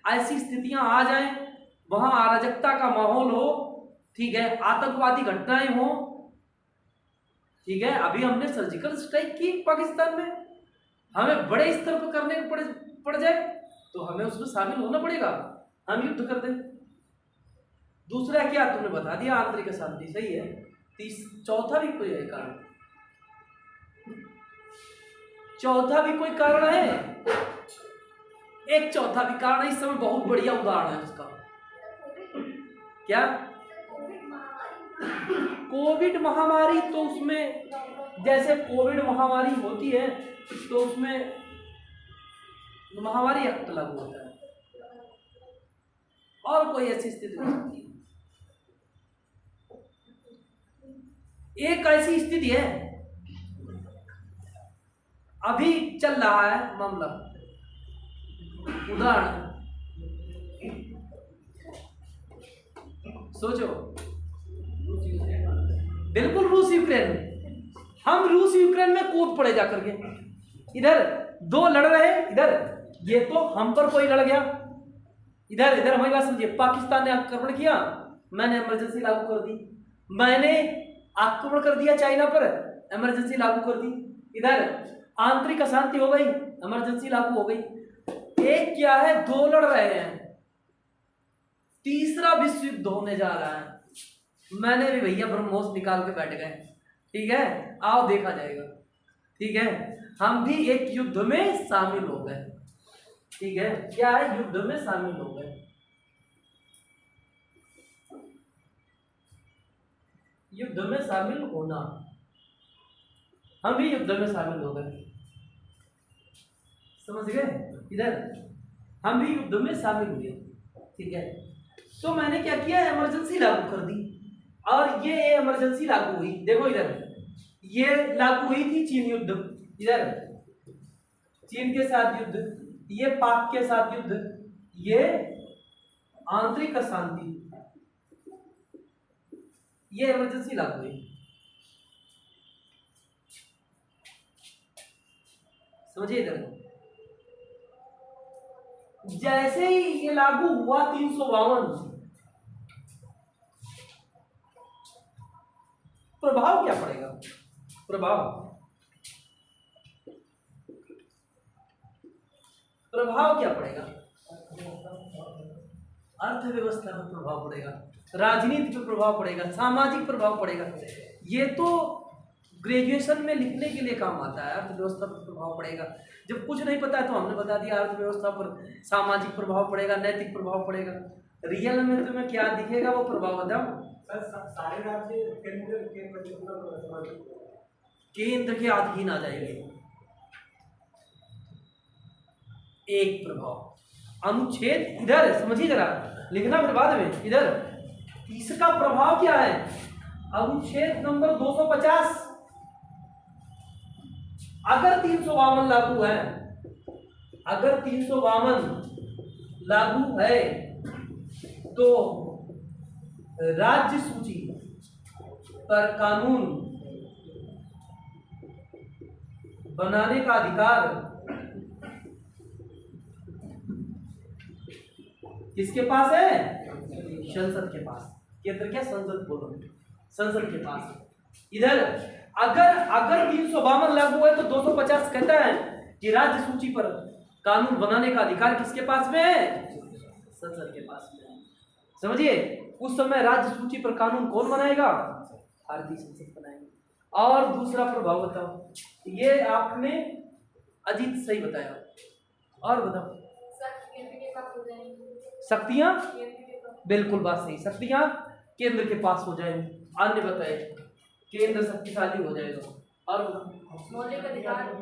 ऐसी स्थितियां आ जाए, वहां अराजकता का माहौल हो, ठीक है, आतंकवादी घटनाएं हो, ठीक है, अभी हमने सर्जिकल स्ट्राइक की पाकिस्तान में, हमें बड़े स्तर पर करने को पड़ जाए तो हमें उसमें शामिल होना पड़ेगा, हम युद्ध कर दें। दूसरा क्या तुमने बता दिया? आंतरिक अशांति, सही है। चौथा भी कोई है कारण? चौथा भी कोई कारण है? एक चौथा भी कारण है, इस समय बहुत बढ़िया उदाहरण है उसका। क्या? कोविड महामारी। तो उसमें जैसे कोविड महामारी होती है तो उसमें महामारी एक्ट लागू होता है, और कोई ऐसी स्थिति हो सकती है। एक ऐसी स्थिति है, अभी चल रहा है मामला, उदाहरण सोचो, बिल्कुल रूस यूक्रेन। हम रूस यूक्रेन में कूद पड़े जाकर के, इधर दो लड़ रहे हैं, इधर ये तो हम पर कोई लड़ गया, इधर इधर हमारी बात समझिए, पाकिस्तान ने आक्रमण किया, मैंने इमरजेंसी लागू कर दी, मैंने आक्रमण कर दिया चाइना पर, इमरजेंसी लागू कर दी, इधर आंतरिक अशांति हो गई, इमरजेंसी लागू हो गई। एक क्या है? दो लड़ रहे हैं, तीसरा विश्व युद्ध होने जा रहा है। मैंने भी भैया ब्रह्मोस निकाल के बैठ गए, ठीक है, आओ देखा जाएगा, ठीक है, हम भी एक युद्ध में शामिल हो गए, ठीक है, क्या है? युद्ध में शामिल हो गए। युद्ध में शामिल होना, हम भी युद्ध में शामिल हो गए, समझ गए? इधर हम भी युद्ध में शामिल हुए, ठीक है। तो मैंने क्या किया? इमरजेंसी लागू कर दी, और ये इमरजेंसी लागू हुई, देखो इधर ये लागू हुई थी चीन युद्ध, इधर चीन के साथ युद्ध, ये पाक के साथ युद्ध, ये आंतरिक अशांति, ये इमरजेंसी लागू हुई, समझिए। इधर जैसे ही ये लागू हुआ 352, प्रभाव क्या पड़ेगा? प्रभाव क्या पड़ेगा? अर्थव्यवस्था पर प्रभाव पड़ेगा, राजनीति पर प्रभाव पड़ेगा, सामाजिक प्रभाव पड़ेगा। ये तो ग्रेजुएशन में लिखने के लिए काम आता है, अर्थव्यवस्था पर प्रभाव पड़ेगा। जब कुछ नहीं पता है तो हमने बता दिया अर्थव्यवस्था पर सामाजिक प्रभाव पड़ेगा, नैतिक प्रभाव पड़ेगा। रियल में तुम्हें क्या दिखेगा वो प्रभाव बताओ। सारे राज्य केंद्र के अधीन आ जाएंगे। एक प्रभाव अनुच्छेद इधर समझिए जरा, लिखना फिर बाद में। इधर इसका प्रभाव क्या है, अनुच्छेद नंबर 250 अगर 352 लागू है, अगर 352 लागू है तो राज्य सूची पर कानून बनाने का अधिकार किसके पास है, संसद के पास। केंद्र क्या, संसद बोलो, संसद के पास। इधर अगर 352 लागू है तो 250 कहता है कि राज्य सूची पर कानून बनाने का अधिकार किसके पास में है, संसद के पास में है। समझिए, उस समय राज्य सूची पर कानून कौन बनाएगा, भारतीय संसद बनाएगी। और दूसरा प्रभाव बताओ, ये आपने अजीत सही बताया, और बताओ। शक्तियां, बिल्कुल बात सही, शक्तियां केंद्र के पास हो जाएंगी। अन्य बताए, केंद्र शक्तिशाली हो जाएगा। और मौलिक अधिकार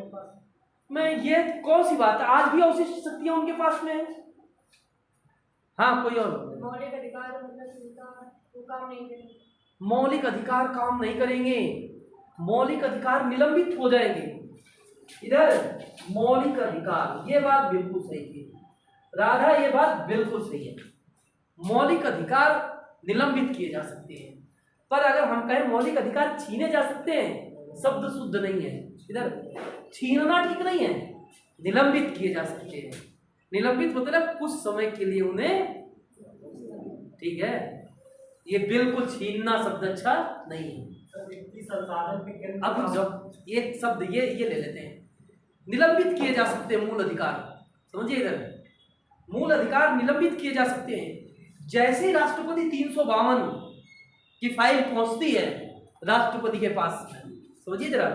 मैं ये कौन सी बात है, आज भी अवशिष्ट शक्तियां उनके पास में है। हाँ कोई और, मौलिक अधिकार मतलब वो काम नहीं करेंगे, मौलिक अधिकार काम नहीं करेंगे, मौलिक अधिकार निलंबित हो जाएंगे। इधर मौलिक अधिकार, ये बात बिल्कुल सही थी राधा, ये बात बिल्कुल सही है। मौलिक अधिकार निलंबित किए जा सकते हैं, पर अगर हम कहें मौलिक अधिकार छीने जा सकते हैं, शब्द शुद्ध नहीं है। इधर छीनना ठीक नहीं है, निलंबित किए जा सकते हैं। निलंबित मतलब कुछ समय के लिए उन्हें, ठीक है, ये बिल्कुल छीनना शब्द अच्छा नहीं है। अब जब ये शब्द ये ले लेते हैं, निलंबित किए जा सकते हैं मूल अधिकार। समझिए, इधर मूल अधिकार निलंबित किए जा सकते हैं। जैसे ही राष्ट्रपति 352 की फाइल पहुंचती है राष्ट्रपति के पास, समझिए जरा,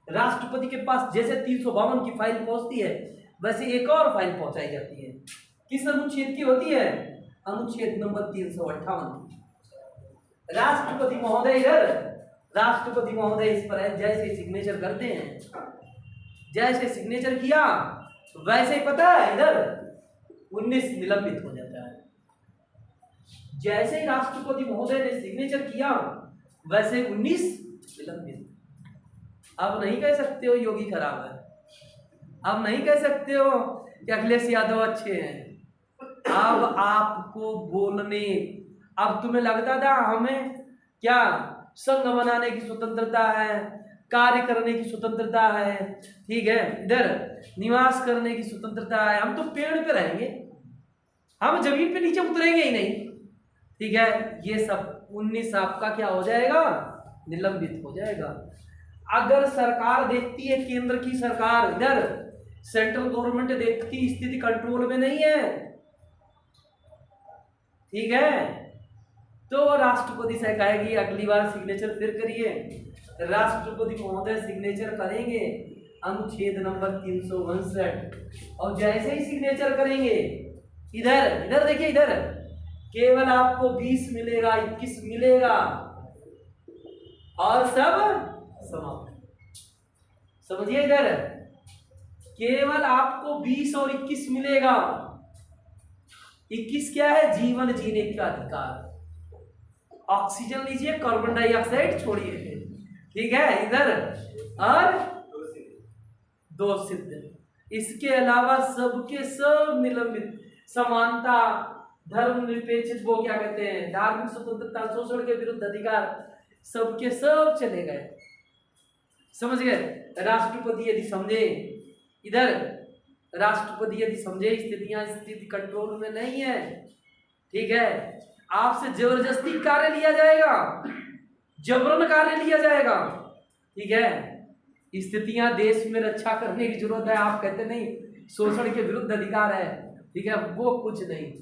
राष्ट्रपति के पास जैसे 352 की फाइल पहुंचती है, वैसे एक और फाइल पहुंचाई जाती है। किस अनुच्छेद की होती है, अनुच्छेद नंबर 358। राष्ट्रपति महोदय, इधर राष्ट्रपति महोदय इस पर जैसे सिग्नेचर करते हैं, जैसे सिग्नेचर किया वैसे ही पता है इधर 19 निलंबित हो जाता है। जैसे ही राष्ट्रपति महोदय ने सिग्नेचर किया वैसे 19 निलंबित। अब नहीं कह सकते हो योगी खराब है, अब नहीं कह सकते हो कि अखिलेश यादव अच्छे हैं। अब आपको बोलने, अब तुम्हें लगता था हमें क्या संघ बनाने की स्वतंत्रता है, कार्य करने की स्वतंत्रता है, ठीक है, इधर निवास करने की स्वतंत्रता है, हम तो पेड़ पे रहेंगे, हम जमीन पे नीचे उतरेंगे ही नहीं, ठीक है। ये सब 19 आपका क्या हो जाएगा, निलंबित हो जाएगा। अगर सरकार देखती है, केंद्र की सरकार, इधर सेंट्रल गवर्नमेंट देखती स्थिति कंट्रोल में नहीं है, ठीक है, तो राष्ट्रपति से कहेगी अगली बार सिग्नेचर फिर करिए। राष्ट्रपति महोदय सिग्नेचर करेंगे अनुच्छेद नंबर 359, और जैसे ही सिग्नेचर करेंगे, इधर देखिए, इधर केवल आपको 20 मिलेगा, 21 मिलेगा और सब समाप्त। समझिए, इधर केवल आपको 20 और 21 मिलेगा। 21 क्या है, जीवन जीने का अधिकार। ऑक्सीजन लीजिए, कार्बन डाइऑक्साइड छोड़िए, ठीक है, इधर और 2 सिद्ध। इसके अलावा सबके सब निलंबित। समानता, धर्मनिरपेक्ष, वो क्या कहते हैं, धार्मिक स्वतंत्रता, शोषण के विरुद्ध अधिकार, सबके सब चले गए। समझ गए। राष्ट्रपति यदि समझे, इधर राष्ट्रपति यदि समझे स्थिति कंट्रोल में नहीं है, ठीक है, आपसे जबरदस्ती कार्य लिया जाएगा, जबरन कार्य लिया जाएगा, ठीक है। स्थितियां देश में रक्षा करने की जरूरत है, आप कहते नहीं शोषण के विरुद्ध अधिकार है, ठीक है, वो कुछ नहीं।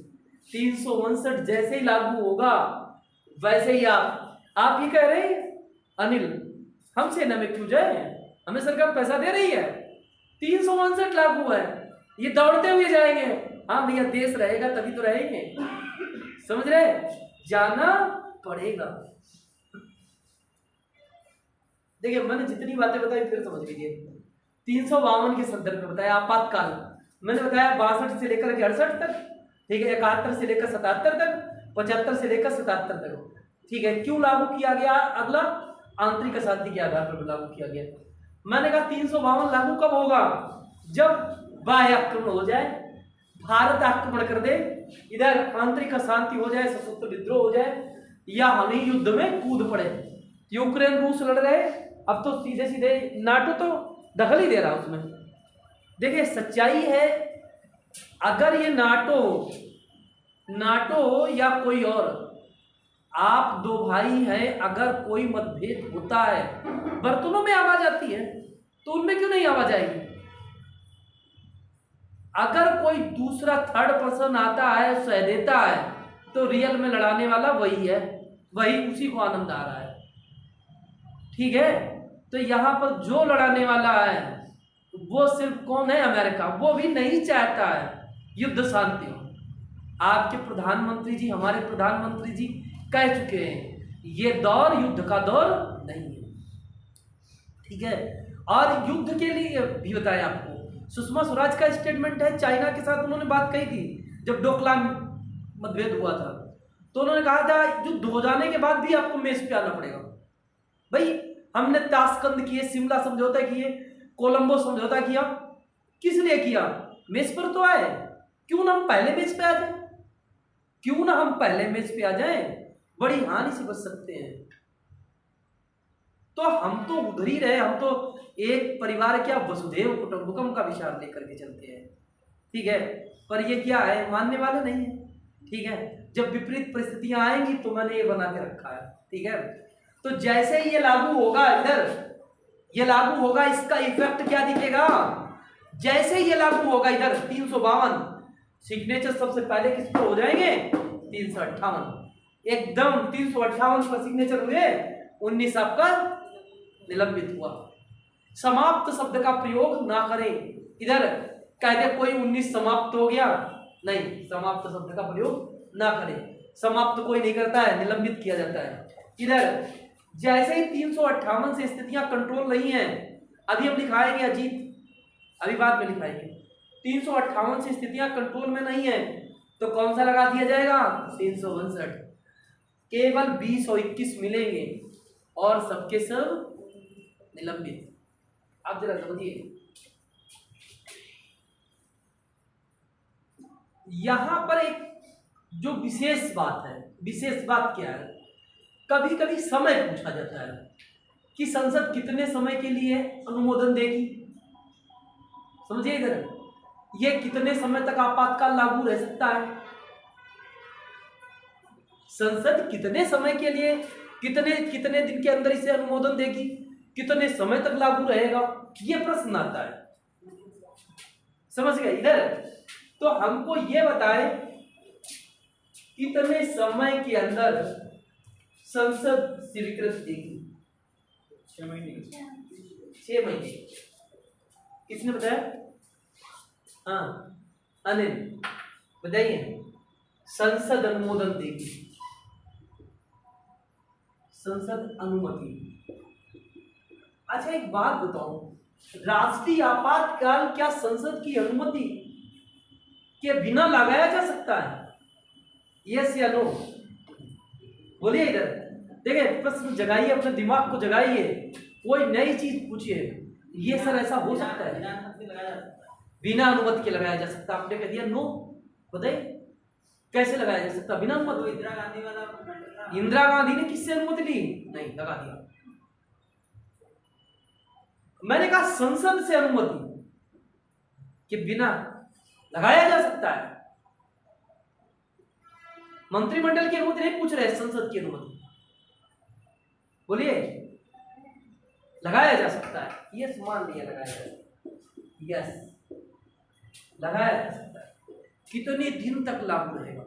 359 जैसे ही लागू होगा वैसे ही आप ये कह रहे हैं अनिल, हम सेना में क्यों जाए, हमें सरकार पैसा दे रही है। 359 लागू है, ये दौड़ते हुए जाएंगे। हाँ भैया, देश रहेगा तभी तो रहेंगे, समझ रहे, जाना पड़ेगा। देखिए मैंने जितनी बातें बताई फिर समझ लीजिए। 352 के संदर्भ में बताया आपातकाल, मैंने बताया 62 से लेकर 68 तक, ठीक है, 71 से लेकर 77 तक, 75 से लेकर 77 तक, ठीक है। क्यों लागू किया गया, अगला आंतरिक अशांति के आधार पर लागू किया गया। मैंने कहा 352 लागू कब होगा, जब बाह्य आक्रमण हो जाए, भारत आक्रमण कर दे, इधर आंतरिक अशांति हो जाए, सशस्त्र विद्रोह हो जाए, या हमें युद्ध में कूद पड़े। यूक्रेन रूस लड़ रहे, अब तो सीधे सीधे नाटो तो दखल ही दे रहा उसमें। देखिए सच्चाई है, अगर ये नाटो या कोई और, आप दो भाई हैं, अगर कोई मतभेद होता है, बर्तनों में आवाज आती है तो उनमें क्यों नहीं आवाज आएगी। अगर कोई दूसरा थर्ड पर्सन आता है, सह देता है, तो रियल में लड़ाने वाला वही है, वही उसी को आनंद आ रहा है, ठीक है। तो यहां पर जो लड़ाने वाला है वो सिर्फ कौन है, अमेरिका। वो भी नहीं चाहता है युद्ध शांति हो। आपके प्रधानमंत्री जी, हमारे प्रधानमंत्री जी कह चुके हैं, ये दौर युद्ध का दौर नहीं है, ठीक है। और युद्ध के लिए भी बताया आपको, सुषमा स्वराज का स्टेटमेंट है, चाइना के साथ उन्होंने बात कही थी जब डोकलाम मतभेद हुआ था, तो उन्होंने कहा था युद्ध हो जाने के बाद भी आपको मेज पे आना पड़ेगा। भाई हमने ताशकंद किए, शिमला समझौता किए, कोलंबो समझौता किया, किस लिए किया, मेज पर तो आए। क्यों ना हम पहले मेज पे आ जाए, क्यों ना हम पहले मेज पे आ जाए, बड़ी हानि से बच सकते हैं। तो हम तो उधर ही रहे, हम तो एक परिवार क्या वसुधैव कुटुंबकम का विचार लेकर के चलते हैं, ठीक है। पर ये क्या है, मानने वाले नहीं है, ठीक है। जब विपरीत परिस्थितियां आएंगी तो मैंने ये बना के रखा है, ठीक है। तो जैसे ही ये लागू होगा, इधर ये लागू होगा, इसका इफेक्ट क्या दिखेगा, जैसे ही ये लागू होगा, इधर 352 सिग्नेचर सबसे पहले किस पर हो जाएंगे, 358, एकदम 358 पर सिग्नेचर हुए, 19 आपका निलंबित हुआ। समाप्त शब्द का प्रयोग ना करें, इधर कहते कोई 19 समाप्त हो गया, नहीं, समाप्त शब्द का प्रयोग ना करें, समाप्त कोई नहीं करता है, निलंबित किया जाता है। इधर जैसे ही 358 से स्थितियां कंट्रोल नहीं है, अभी हम लिखाएंगे अजीत, अभी बाद में लिखाएंगे, 358 से स्थितियां कंट्रोल में नहीं है तो कौन सा लगा दिया जाएगा, 359, केवल 20 और 21 मिलेंगे और सबके सब निलंबित। आप जरा समझिए, यहां पर एक जो विशेष बात है, विशेष बात क्या है, कभी कभी समय पूछा जाता है कि संसद कितने समय के लिए अनुमोदन देगी। समझिए इधर, ये कितने समय तक आपातकाल लागू रह सकता है, संसद कितने समय के लिए, कितने दिन के अंदर इसे अनुमोदन देगी, कितने समय तक लागू रहेगा, ये प्रश्न आता है। समझ गए इधर, तो हमको ये बताए कितने समय के अंदर संसद स्वीकृत देगी। 6 महीने। 6 महीने किसने बताया, हाँ अनिल बताइए, संसद अनुमोदन देगी, संसद अनुमति। अच्छा एक बात बताओ, राष्ट्रीय आपातकाल क्या संसद की अनुमति के बिना लगाया जा सकता है, यस या नो, बोलिए इधर। देखिए प्रश्न जगाइए, अपने दिमाग को जगाइए, कोई नई चीज पूछिए, ये सर ऐसा हो सकता है, बिना अनुमति के लगाया जा सकता, आपने कह दिया नो, बताइए कैसे लगाया जा सकता बिना अनुमति। इंदिरा गांधी वाला, इंदिरा गांधी ने किससे अनुमति ली, नहीं लगा दिया। मैंने कहा संसद से अनुमति के बिना लगाया जा सकता है, मंत्रिमंडल की अनुमति नहीं पूछ रहे, संसद की अनुमति। बोलिए लगाया जा सकता है, यस मान लिया लगाया जा सकता है, यस लगाया जा सकता है। कितने दिन तक लागू रहेगा,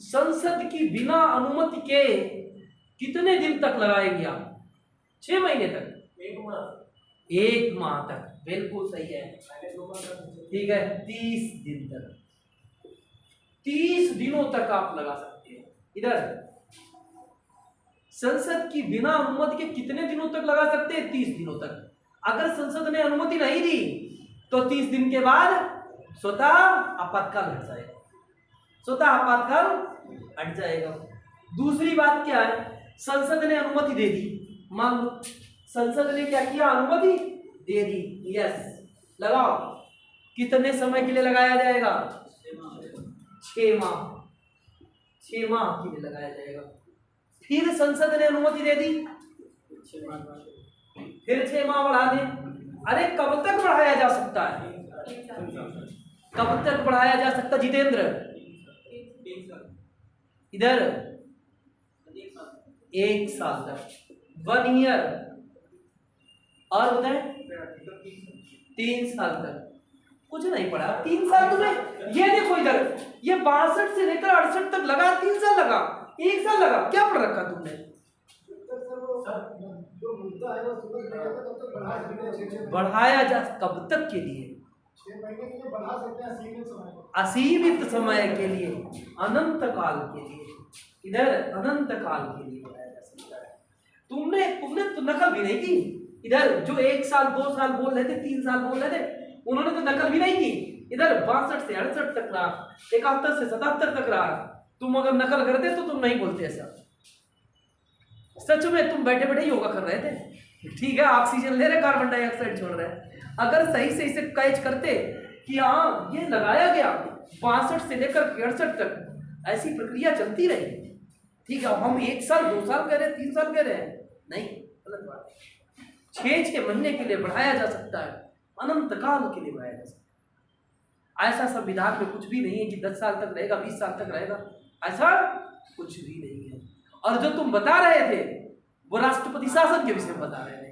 संसद की बिना अनुमति के कितने दिन तक लगाएंगे आप? 6 महीने तक? 1 माह तक, बिल्कुल सही है। ठीक है, 30 दिन तक, 30 दिनों तक आप लगा सकते हैं। इधर संसद की बिना अनुमति के कितने दिनों तक लगा सकते हैं? 30 दिनों तक। अगर संसद ने अनुमति नहीं दी तो 30 दिन के बाद स्वतः आपातकाल हट जाएगा, स्वतः आपातकाल हट जाएगा। दूसरी बात क्या है, संसद ने अनुमति दे दी, मान लो संसद ने क्या किया, अनुमति दे दी, यस, लगाओ। कितने समय के लिए लगाया जाएगा? 6 माह, 6 माह के लिए लगाया जाएगा। फिर संसद ने अनुमति दे दी, फिर 6 माह बढ़ा दे। अरे कब तक बढ़ाया जा सकता है? कब तक बढ़ाया जा सकता जितेंद्र? इधर 1 साल तक, 1 ईयर। और बताएं 3 साल तक। कुछ नहीं पड़ा, 3 साल तुम्हें, ये देखो इधर, ये 62 से लेकर 68 तक लगा, 3 साल लगा, 1 साल लगा, क्या पढ़ रखा तुमने? बढ़ाया जा कब तक के लिए? 6 महीने के लिए बढ़ा सकते हैं, असीमित समय, असीमित समय के लिए, अनंत काल के लिए। इधर अनंत काल के लिए बढ़ाया जा सकता है। तुमने तो नकल भी नहीं की। इधर जो 1 साल 2 साल बोल रहे थे, 3 साल बोल रहे थे, उन्होंने तो नकल भी नहीं की। इधर 62 से 68 तक रहा, 71 से 77 तक रहा। तुम अगर नकल करते तो तुम नहीं बोलते ऐसा। सच में तुम बैठे बैठे योगा कर रहे थे, ठीक है, ऑक्सीजन ले रहे, कार्बन डाइऑक्साइड छोड़ रहे। अगर सही से इसे कैच करते कि हाँ ये लगाया गया 62 से लेकर 68 तक, ऐसी प्रक्रिया चलती रही, ठीक है, हम 1 साल 2 साल कह रहे हैं, 3 साल कह रहे हैं, नहीं, गलत बात है। 6 महीने के लिए बढ़ाया जा सकता है, अनंत काल के लिए बढ़ाया जा सकता है। ऐसा संविधान में कुछ भी नहीं है कि 10 साल तक रहेगा, 20 साल तक रहेगा, ऐसा कुछ भी नहीं है। और जो तुम बता रहे थे वो राष्ट्रपति शासन के विषय में बता रहे थे,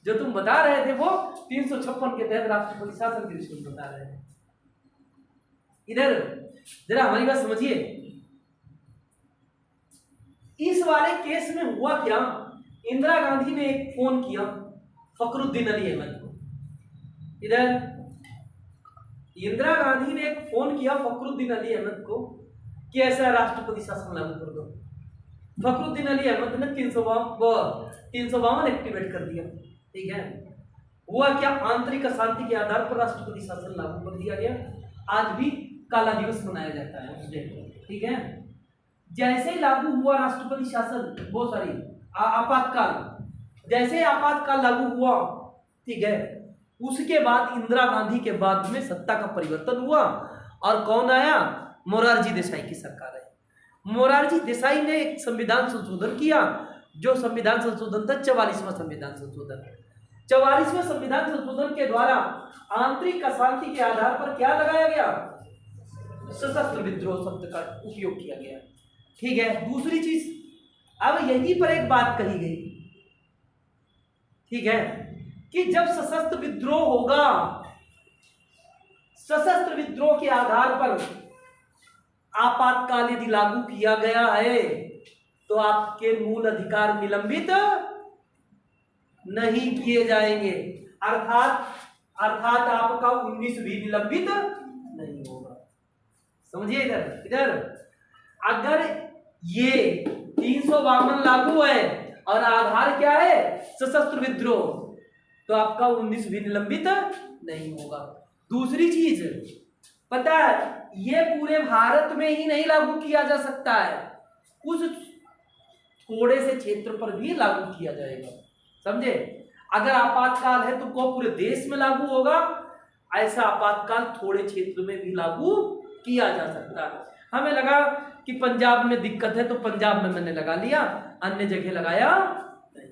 जो तुम बता रहे थे वो 356 के तहत राष्ट्रपति शासन के विषय में बता रहे थे। इधर जरा हमारी बात समझिए, इस वाले केस में हुआ क्या, इंदिरा गांधी ने एक फोन किया फखरुद्दीन अली अहमद को। इधर इंदिरा गांधी ने एक फोन किया फखरुद्दीन अली अहमद को कि ऐसा राष्ट्रपति शासन लागू कर दो। फखरुद्दीन अली अहमद ने 352 एक्टिवेट कर दिया, ठीक है। हुआ क्या, आंतरिक अशांति के आधार पर राष्ट्रपति शासन लागू कर दिया गया। आज भी काला दिवस मनाया जाता है उस डे को, ठीक है। जैसे ही लागू हुआ राष्ट्रपति शासन, वो सॉरी आपातकाल, जैसे ही आपातकाल लागू हुआ, ठीक है, उसके बाद इंदिरा गांधी के बाद में सत्ता का परिवर्तन हुआ और कौन आया, मोरारजी देसाई की सरकार आई। मोरारजी देसाई ने एक संविधान संशोधन किया, जो संविधान संशोधन था 44वां संविधान संशोधन। 44वें संविधान संशोधन के द्वारा आंतरिक अशांति के आधार पर क्या लगाया गया, सशस्त्र विद्रोह शब्द का उपयोग किया गया, ठीक है। दूसरी चीज, अब यहीं पर एक बात कही गई, ठीक है, कि जब सशस्त्र विद्रोह होगा, सशस्त्र विद्रोह के आधार पर आपातकाल यदि लागू किया गया है तो आपके मूल अधिकार निलंबित नहीं किए जाएंगे, अर्थात आपका 19 भी निलंबित नहीं होगा। समझिए इधर अगर ये 352 लागू है और आधार क्या है, सशस्त्र विद्रोह, तो आपका 19 भी निलंबित नहीं होगा। दूसरी चीज पता है, ये पूरे भारत में ही नहीं लागू किया जा सकता है, कुछ थोड़े से क्षेत्र पर भी लागू किया जाएगा, समझे। अगर आपातकाल है तो को पूरे देश में लागू होगा, ऐसा आपातकाल थोड़े क्षेत्र में भी लागू किया जा सकता है। हमें लगा कि पंजाब में दिक्कत है तो पंजाब में मैंने लगा लिया, अन्य जगह लगाया नहीं,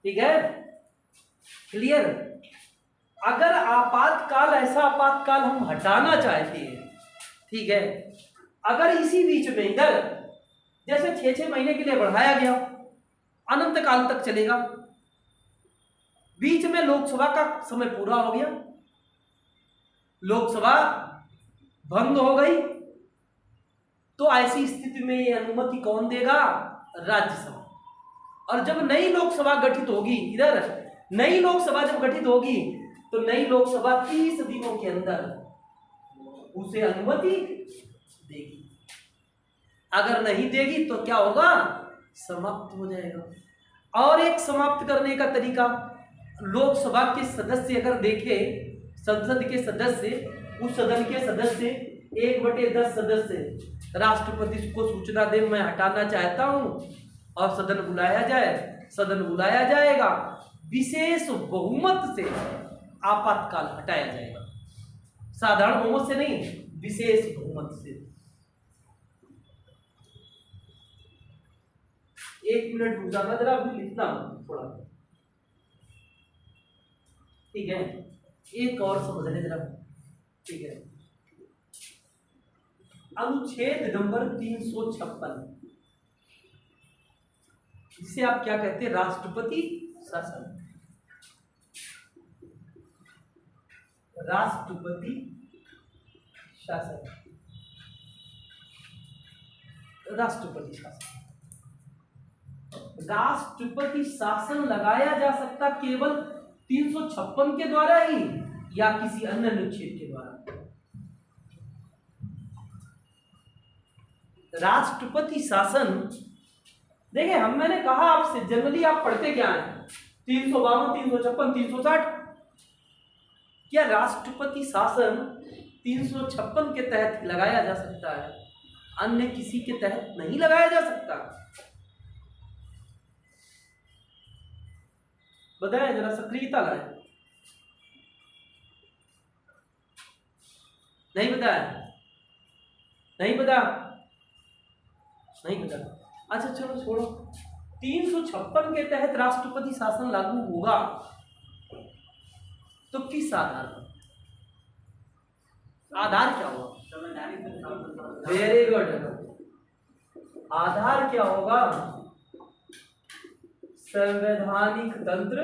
ठीक है, क्लियर। अगर आपातकाल, ऐसा आपातकाल हम हटाना चाहते हैं, ठीक है, अगर इसी बीच में इधर जैसे 6 महीने के लिए बढ़ाया गया, अनंत काल तक चलेगा, बीच में लोकसभा का समय पूरा हो गया, लोकसभा भंग हो गई तो ऐसी स्थिति में ये अनुमति कौन देगा? राज्यसभा। और जब नई लोकसभा गठित होगी, इधर नई लोकसभा जब गठित होगी तो नई लोकसभा 30 दिनों के अंदर उसे अनुमति देगी। अगर नहीं देगी तो क्या होगा? समाप्त हो जाएगा। और एक समाप्त करने का तरीका, लोकसभा के सदस्य अगर देखे, संसद के सदस्य, उस सदन के सदस्य 1/10 सदस्य राष्ट्रपति को सूचना दे मैं हटाना चाहता हूं और सदन बुलाया जाए, सदन बुलाया जाएगा, विशेष बहुमत से आपातकाल हटाया जाएगा। साधारण बहुमत से नहीं, विशेष बहुमत से। 1 मिनट रुक जाना जरा, अभी लिखना थोड़ा, ठीक है? एक और समझ ले जरा, ठीक है? अनुच्छेद नंबर 356, जिसे आप क्या कहते हैं? राष्ट्रपति शासन। राष्ट्रपति शासन, राष्ट्रपति शासन। राष्ट्रपति शासन लगाया जा सकता केवल 356 के द्वारा ही या किसी अन्य अनुच्छेद के द्वारा? राष्ट्रपति शासन, देखिए मैंने कहा आपसे, जनरली आप पढ़ते क्या हैं? 352, 356, 360। क्या राष्ट्रपति शासन 356 के तहत लगाया जा सकता है? अन्य किसी के तहत नहीं लगाया जा सकता? बताएं जरा, सक्रियता लाए। नहीं बताया? नहीं पता? नहीं पता? अच्छा चलो छोड़ो। 356 के तहत राष्ट्रपति शासन लागू होगा तो किस आधार पर? आधार क्या होगा? Very good. आधार क्या होगा? संवैधानिक तंत्र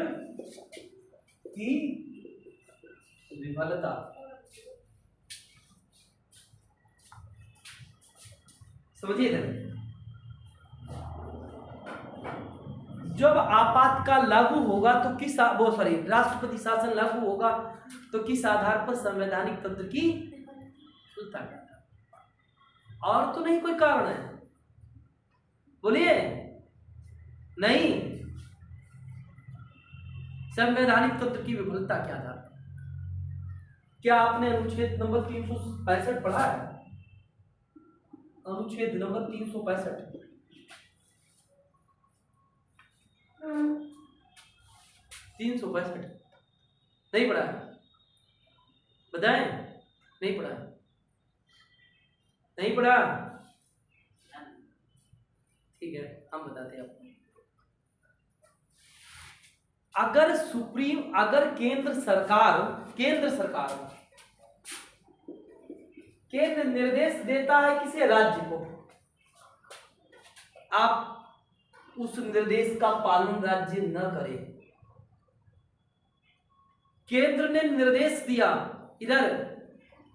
की विफलता। समझिए ना, जब आपातकाल लागू होगा तो किस राष्ट्रपति शासन लागू होगा तो किस आधार पर? संवैधानिक तंत्र की विफलता। और तो नहीं कोई कारण है? बोलिए। नहीं, संवैधानिक तंत्र की विफलता क्या था? क्या आपने अनुच्छेद नंबर 365 पढ़ा है? अनुच्छेद नंबर 365 365 नहीं पढ़ा है? बताएं। नहीं पढ़ा? नहीं पढ़ा? ठीक है, हम बताते हैं आपको। अगर केंद्र सरकार केंद्र निर्देश देता है किसी राज्य को, आप उस निर्देश का पालन राज्य न करे। केंद्र ने निर्देश दिया, इधर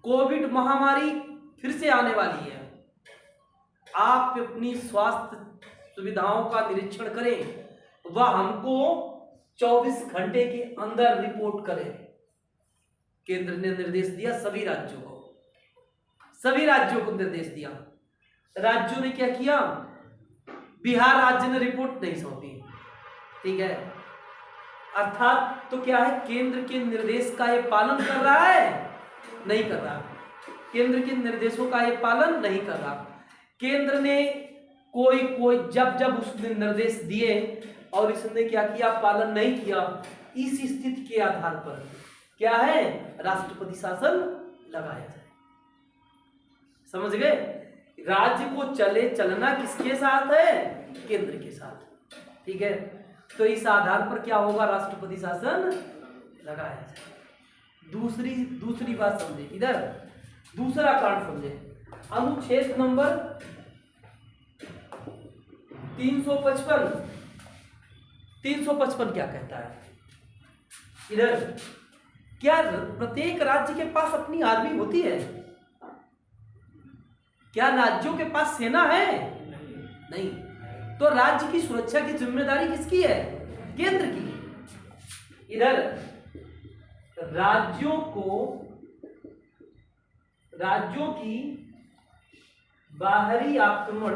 कोविड महामारी फिर से आने वाली है, आप अपनी स्वास्थ्य सुविधाओं का निरीक्षण करें, वह हमको 24 घंटे के अंदर रिपोर्ट करें। केंद्र ने निर्देश दिया सभी राज्यों को निर्देश दिया। राज्यों ने क्या किया? बिहार राज्य ने रिपोर्ट नहीं सौंपी, ठीक है? अर्थात तो क्या है, केंद्र के निर्देश का ये पालन कर रहा है? नहीं कर रहा। केंद्र के निर्देशों का ये पालन नहीं कर रहा। केंद्र ने कोई जब उसने निर्देश दिए और इसने क्या किया? पालन नहीं किया। इस स्थिति के आधार पर क्या है? राष्ट्रपति शासन लगाया जाए। समझ गए? राज्य को चलना किसके साथ है? केंद्र के साथ, ठीक है? तो इस आधार पर क्या होगा? राष्ट्रपति शासन लगाया जाए। दूसरी बात समझे, इधर दूसरा कारण समझे। अनुच्छेद नंबर 355 क्या कहता है? इधर क्या प्रत्येक राज्य के पास अपनी आर्मी होती है? क्या राज्यों के पास सेना है? नहीं। तो राज्य की सुरक्षा की जिम्मेदारी किसकी है? केंद्र की। इधर राज्यों की बाहरी आक्रमण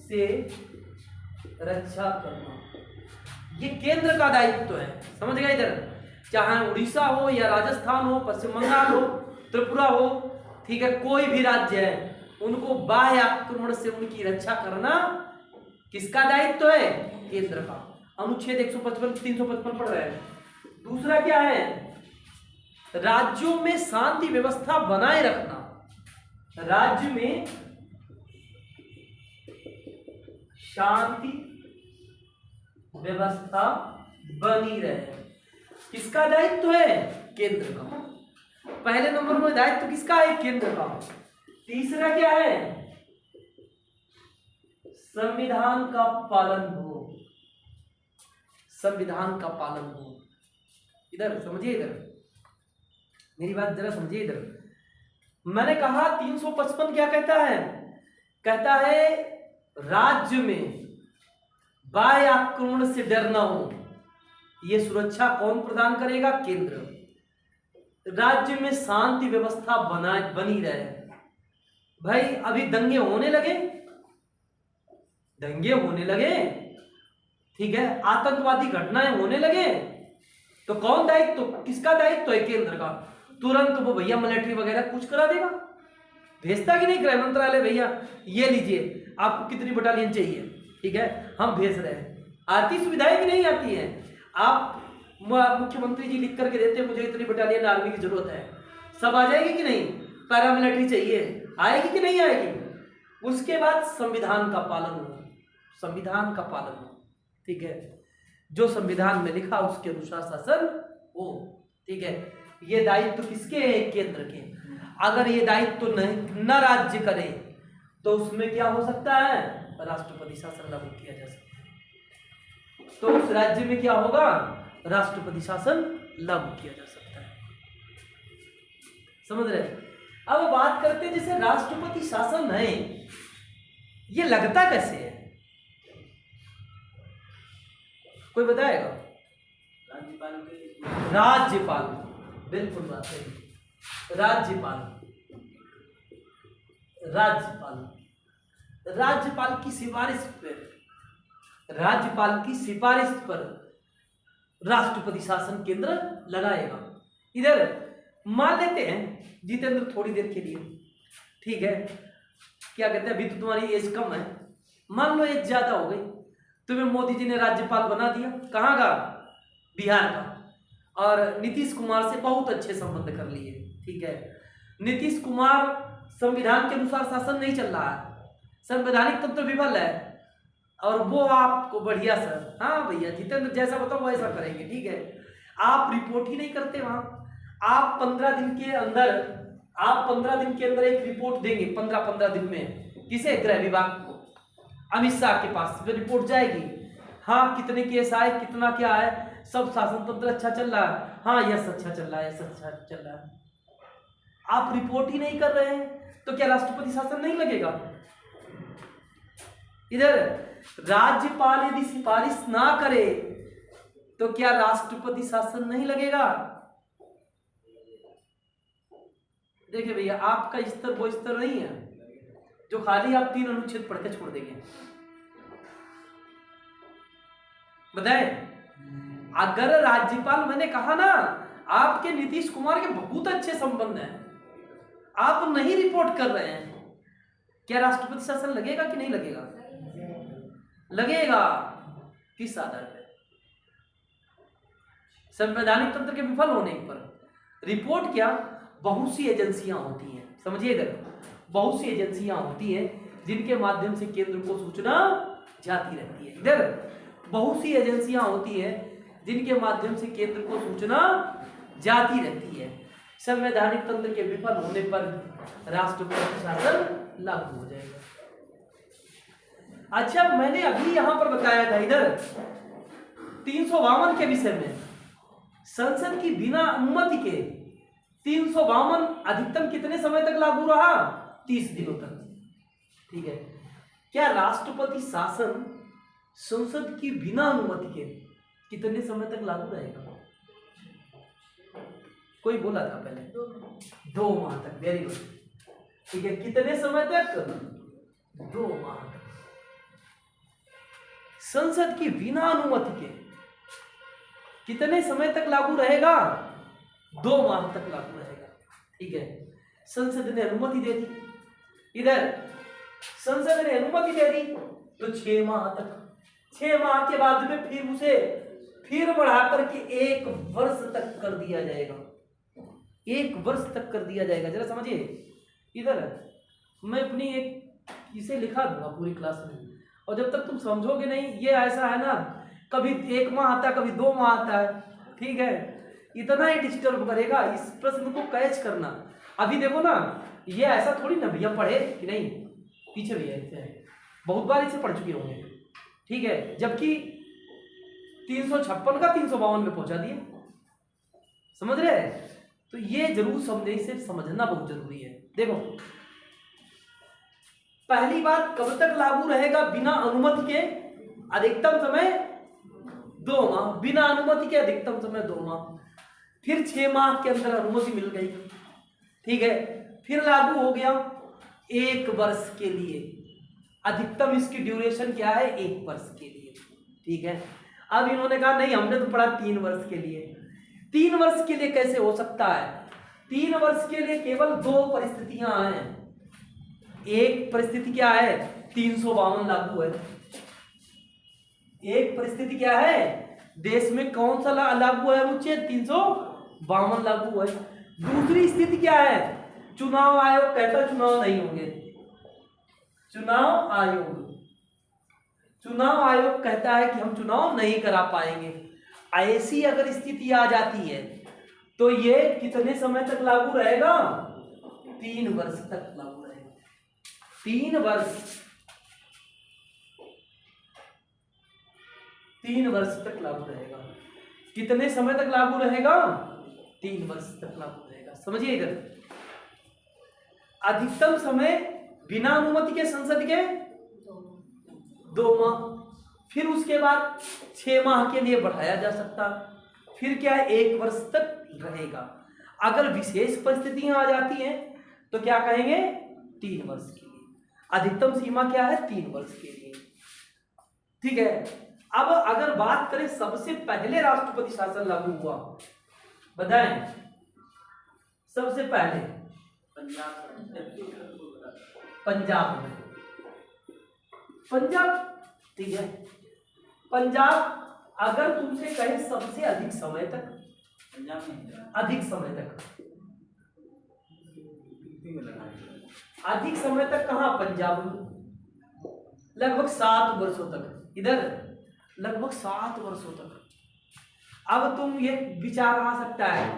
से रक्षा करना ये केंद्र का दायित्व है। समझ गए? इधर चाहे उड़ीसा हो या राजस्थान हो, पश्चिम बंगाल हो, त्रिपुरा हो, ठीक है, कोई भी राज्य है, उनको बाह्य आक्रमण से उनकी रक्षा करना किसका दायित्व है? केंद्र का। अनुच्छेद 155 355 पढ़ रहे हैं। दूसरा क्या है? राज्यों में शांति व्यवस्था बनाए रखना। राज्य में शांति व्यवस्था बनी रहे, किसका दायित्व है? केंद्र का। पहले नंबर में दायित्व किसका है? केंद्र का। तीसरा क्या है? संविधान का पालन हो, संविधान का पालन हो। इधर समझिए, इधर मेरी बात जरा समझिए। इधर मैंने कहा 355 क्या कहता है? कहता है राज्य में बाह्य आक्रमण से डर ना हो, यह सुरक्षा कौन प्रदान करेगा? केंद्र। राज्य में शांति व्यवस्था बनी रहे। भाई अभी दंगे होने लगे, ठीक है, आतंकवादी घटनाएं होने लगे, तो कौन दायित्व, किसका दायित्व है? केंद्र का। तुरंत वो भैया मिलिट्री वगैरह कुछ करा देगा, भेजता कि नहीं गृह मंत्रालय, भैया ये लीजिए आपको कितनी बटालियन चाहिए, ठीक है, हम भेज रहे हैं। आती सुविधाएं कि नहीं आती है? आप मुख्यमंत्री जी लिख करके देते हैं मुझे इतनी बटालियन आर्मी की जरूरत है, सब आ जाएगी कि नहीं? पैरामिलिट्री चाहिए, आएगी कि नहीं आएगी? उसके बाद संविधान का पालन हो, संविधान का पालन हो, ठीक है, जो संविधान में लिखा उसके अनुसार शासन हो, ठीक है। ये दायित्व किसके हैं? केंद्र के। अगर ये दायित्व न राज्य करे तो उसमें क्या हो सकता है? राष्ट्रपति शासन लागू किया जा सकता है। तो उस राज्य में क्या होगा? राष्ट्रपति शासन लागू किया जा सकता है। समझ रहे? अब बात करते हैं जैसे राष्ट्रपति शासन है, ये लगता कैसे है? कोई बताएगा? राज्यपाल, बिल्कुल बात है। राज्यपाल की सिफारिश पर राष्ट्रपति शासन केंद्र लगाएगा। इधर मान लेते हैं जितेंद्र थोड़ी देर के लिए, ठीक है, क्या कहते हैं, अभी तो तुम्हारी एज कम है, मान लो एज ज्यादा हो गई, तुम्हें मोदी जी ने राज्यपाल बना दिया, कहाँ का? बिहार का, और नीतीश कुमार से बहुत अच्छे संबंध कर लिए, ठीक है। नीतीश कुमार संविधान के अनुसार शासन नहीं चल रहा है, संवैधानिक तंत्र विफल है, और वो आपको बढ़िया सर, हाँ भैया जितेंद्र जैसा बताओ वैसा करेंगे, ठीक है। आप रिपोर्ट ही नहीं करते वहां, आप 15 दिन के अंदर एक रिपोर्ट देंगे, 15 दिन में, किसे? गृह विभाग को, अमित शाह के पास रिपोर्ट जाएगी, हाँ कितने केस आए, कितना क्या है, सब शासन तंत्र अच्छा चल रहा है, हाँ यस अच्छा चल रहा है, यस अच्छा चल रहा है। आप रिपोर्ट ही नहीं कर रहे हैं तो क्या राष्ट्रपति शासन नहीं लगेगा? इधर राज्यपाल यदि सिफारिश ना करे तो क्या राष्ट्रपति शासन नहीं लगेगा? देखिए भैया आपका स्तर वो स्तर नहीं है जो खाली आप 3 अनुच्छेद पढ़ के छोड़ देंगे। बताए, अगर राज्यपाल, मैंने कहा ना आपके नीतीश कुमार के बहुत अच्छे संबंध हैं, आप नहीं रिपोर्ट कर रहे हैं, क्या राष्ट्रपति शासन लगेगा कि नहीं लगेगा? लगेगा। किस आधार पर? संवैधानिक तंत्र के विफल होने पर। रिपोर्ट क्या? बहुत सी एजेंसियां होती हैं, समझिए इधर, बहुत सी एजेंसियां होती हैं जिनके माध्यम से केंद्र को सूचना जाती रहती है। इधर बहुत सी एजेंसियां होती हैं जिनके माध्यम से केंद्र को सूचना जाती रहती है। संवैधानिक तंत्र के विफल होने पर राष्ट्रपति शासन लागू हो जाएगा। अच्छा, मैंने अभी यहां पर बताया था इधर 352 के विषय में, संसद की बिना अनुमति के 352 अधिकतम कितने समय तक लागू रहा? 30 दिनों तक। ठीक है, क्या राष्ट्रपति शासन संसद की बिना अनुमति के कितने समय तक लागू रहेगा? कोई बोला था पहले 2 माह तक। Very good. ठीक है, कितने समय तक? 2 माह तक। संसद की बिना अनुमति के कितने समय तक लागू रहेगा? 2 माह तक लागू रहेगा। ठीक है, संसद ने अनुमति दे दी, इधर संसद ने अनुमति दे दी तो 6 माह तक। 6 माह के बाद में फिर उसे फिर बढ़ा करके 1 वर्ष तक कर दिया जाएगा। 1 वर्ष तक कर दिया जाएगा। जरा समझिए, इधर मैं अपनी एक इसे लिखा दूंगा पूरी क्लास में, और जब तक तुम समझोगे नहीं, ये ऐसा है ना, कभी 1 माह आता है, कभी 2 माह आता है। ठीक है, इतना ही डिस्टर्ब करेगा। इस प्रश्न को कैच करना। अभी देखो ना, ये ऐसा थोड़ी ना भैया पढ़े कि नहीं, पीछे भैया ऐसे बहुत बार इसे पढ़ चुके होंगे। ठीक है, जबकि 356 का 352 में पहुंचा दिए। समझ रहे? तो ये जरूर समझे, इसे समझना बहुत जरूरी है। देखो, पहली बात, कब तक लागू रहेगा बिना अनुमति के? अधिकतम समय 2 माह। बिना अनुमति के अधिकतम समय 2 माह। फिर 6 माह के अंदर अनुमति मिल गई। ठीक है, फिर लागू हो गया 1 वर्ष के लिए। अधिकतम इसकी ड्यूरेशन क्या है? 1 वर्ष के लिए। ठीक है, अब इन्होंने कहा नहीं, हमने तो पढ़ा 3 वर्ष के लिए। 3 वर्ष के लिए कैसे हो सकता है? 3 वर्ष के लिए केवल 2 परिस्थितियां हैं। एक परिस्थिति क्या है? 352 लागू है। एक परिस्थिति क्या है? देश में कौन सा लागू है? अनुच्छेद 352 लागू है। दूसरी स्थिति क्या है? चुनाव आयोग कहता चुनाव नहीं होंगे। चुनाव आयोग कहता है कि हम चुनाव नहीं करा पाएंगे। ऐसी अगर स्थिति आ जाती है तो ये कितने समय तक लागू रहेगा? 3 वर्ष तक लागू रहेगा। 3 वर्ष तक लागू रहेगा। कितने समय तक लागू रहेगा? 3 वर्ष तक लागू रहेगा। समझिए, इधर अधिकतम समय बिना अनुमति के संसद के 2 माह। फिर उसके बाद 6 माह के लिए बढ़ाया जा सकता। फिर क्या है? 1 वर्ष तक रहेगा। अगर विशेष परिस्थितियां आ जाती हैं तो क्या कहेंगे? 3 वर्ष के लिए। अधिकतम सीमा क्या है? 3 वर्ष के लिए। ठीक है, अब अगर बात करें सबसे पहले राष्ट्रपति शासन लागू हुआ, बताएं सबसे पहले? पंजाब में। पंजाब, ठीक है, पंजाब अगर तुमसे कहे सबसे अधिक समय तक, अधिक समय तक, अधिक समय तक कहां? पंजाब में लगभग 7 वर्षों तक। इधर लगभग 7 वर्षों तक। अब तुम ये विचार आ सकता है,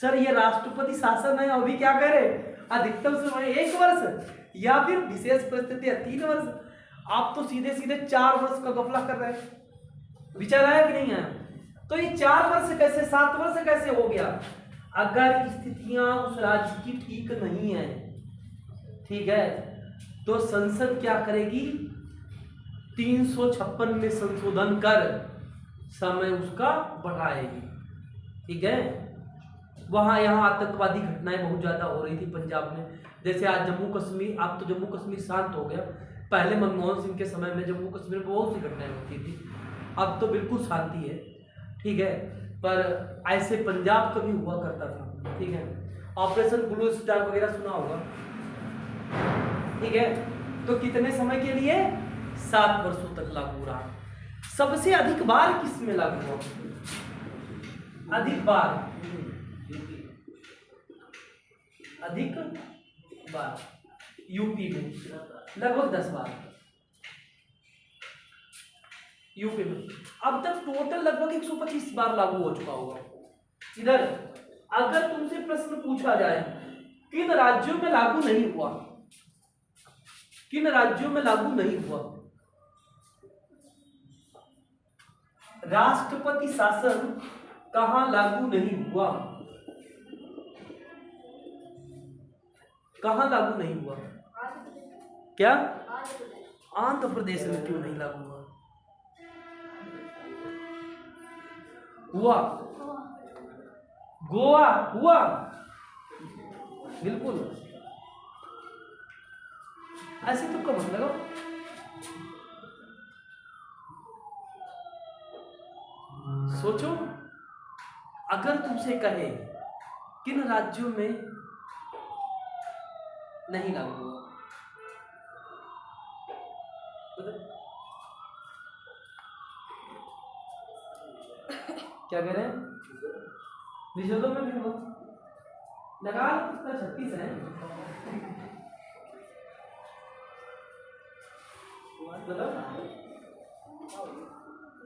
सर ये राष्ट्रपति शासन है, अभी क्या करे? अधिकतम समय 1 वर्ष या फिर विशेष परिस्थिति 3 वर्ष। आप तो सीधे सीधे 4 वर्ष का गफला कर रहे हैं। विचार आया कि नहीं आया? तो ये 4 वर्ष कैसे, 7 वर्ष कैसे हो गया? अगर स्थितियां उस राज्य की ठीक नहीं है, ठीक है, तो संसद क्या करेगी? 356 में संशोधन कर समय उसका बढ़ाएगी। ठीक है, वहां यहाँ आतंकवादी घटनाएं बहुत ज्यादा हो रही थी पंजाब में। जैसे आज जम्मू कश्मीर, अब तो जम्मू कश्मीर शांत हो गया। पहले मनमोहन सिंह के समय में जम्मू कश्मीर में बहुत सी घटनाएं होती थी, अब तो बिल्कुल शांति है। ठीक है, पर ऐसे पंजाब कभी हुआ करता था। ठीक है, ऑपरेशन ब्लू स्टार वगैरह सुना होगा। ठीक है, तो कितने समय के लिए? 7 वर्षों तक लागू रहा। सबसे अधिक बार किस में लागू हुआ? अधिक बार यूपी में, लगभग 10 बार यूपी में। अब तक टोटल लगभग 125 बार लागू हो चुका होगा। इधर अगर तुमसे प्रश्न पूछा जाए किन राज्यों में लागू नहीं हुआ, किन राज्यों में लागू नहीं हुआ, राष्ट्रपति शासन कहां लागू नहीं हुआ? कहाँ लागू नहीं हुआ? क्या आंध्र प्रदेश में क्यों नहीं लागू हुआ? हुआ? गोवा हुआ? बिल्कुल। ऐसे तुक्का मत लगाओ। सोचो, अगर तुमसे कहे किन राज्यों में नहीं लागू हुआ, क्या कह रहे हैं? रिजर्व में भी हुआ। लगा 36 है।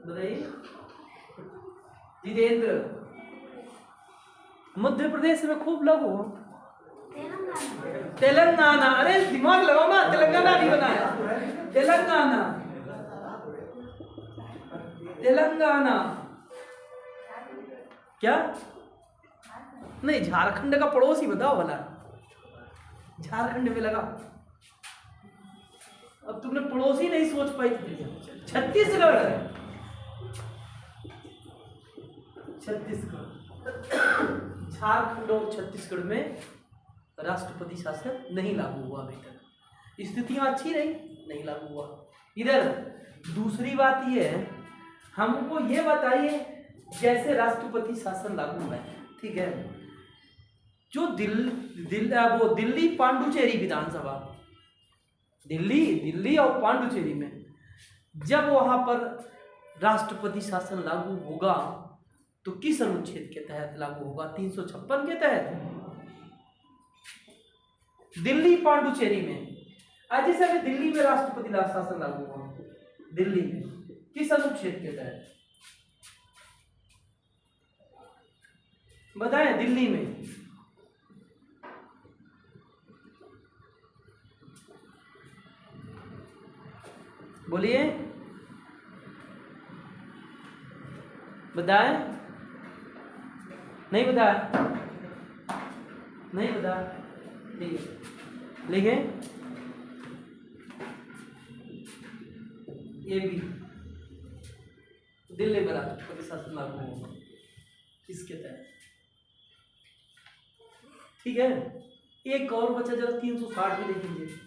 बताइए जितेंद्र। मध्य प्रदेश में खूब लागू हो। तेलंगाना, अरे दिमाग लगाओ ना, तेलंगाना नहीं बनाया, तेलंगाना। तेलंगाना क्या? नहीं, झारखंड का पड़ोसी बताओ भला। झारखंड में लगा। अब तुमने पड़ोसी नहीं सोच पाई। छत्तीसगढ़, छत्तीसगढ़, झारखंड और छत्तीसगढ़ में राष्ट्रपति शासन नहीं लागू हुआ अभी तक। स्थितियां अच्छी रही, नहीं लागू हुआ। इधर दूसरी बात यह है, हमको ये बताइए जैसे राष्ट्रपति शासन लागू है, ठीक है, जो दिल्ली पांडुचेरी विधानसभा, दिल्ली और पांडुचेरी में जब वहां पर राष्ट्रपति शासन लागू होगा तो किस अनुच्छेद के तहत लागू होगा? 356 के तहत। दिल्ली पांडुचेरी में आज जैसे अभी दिल्ली में राष्ट्रपति शासन लागू हुआ, दिल्ली में किस अनुच्छेद के तहत बताएं? दिल्ली में बोलिए, बताएं। नहीं बताया? नहीं बताया? ठीक है, लिखे ये भी दिल्ली में राष्ट्रपति शासन लागू होगा किसके तहत? ठीक है, एक और बचा, जरा 360 भी देख लीजिए।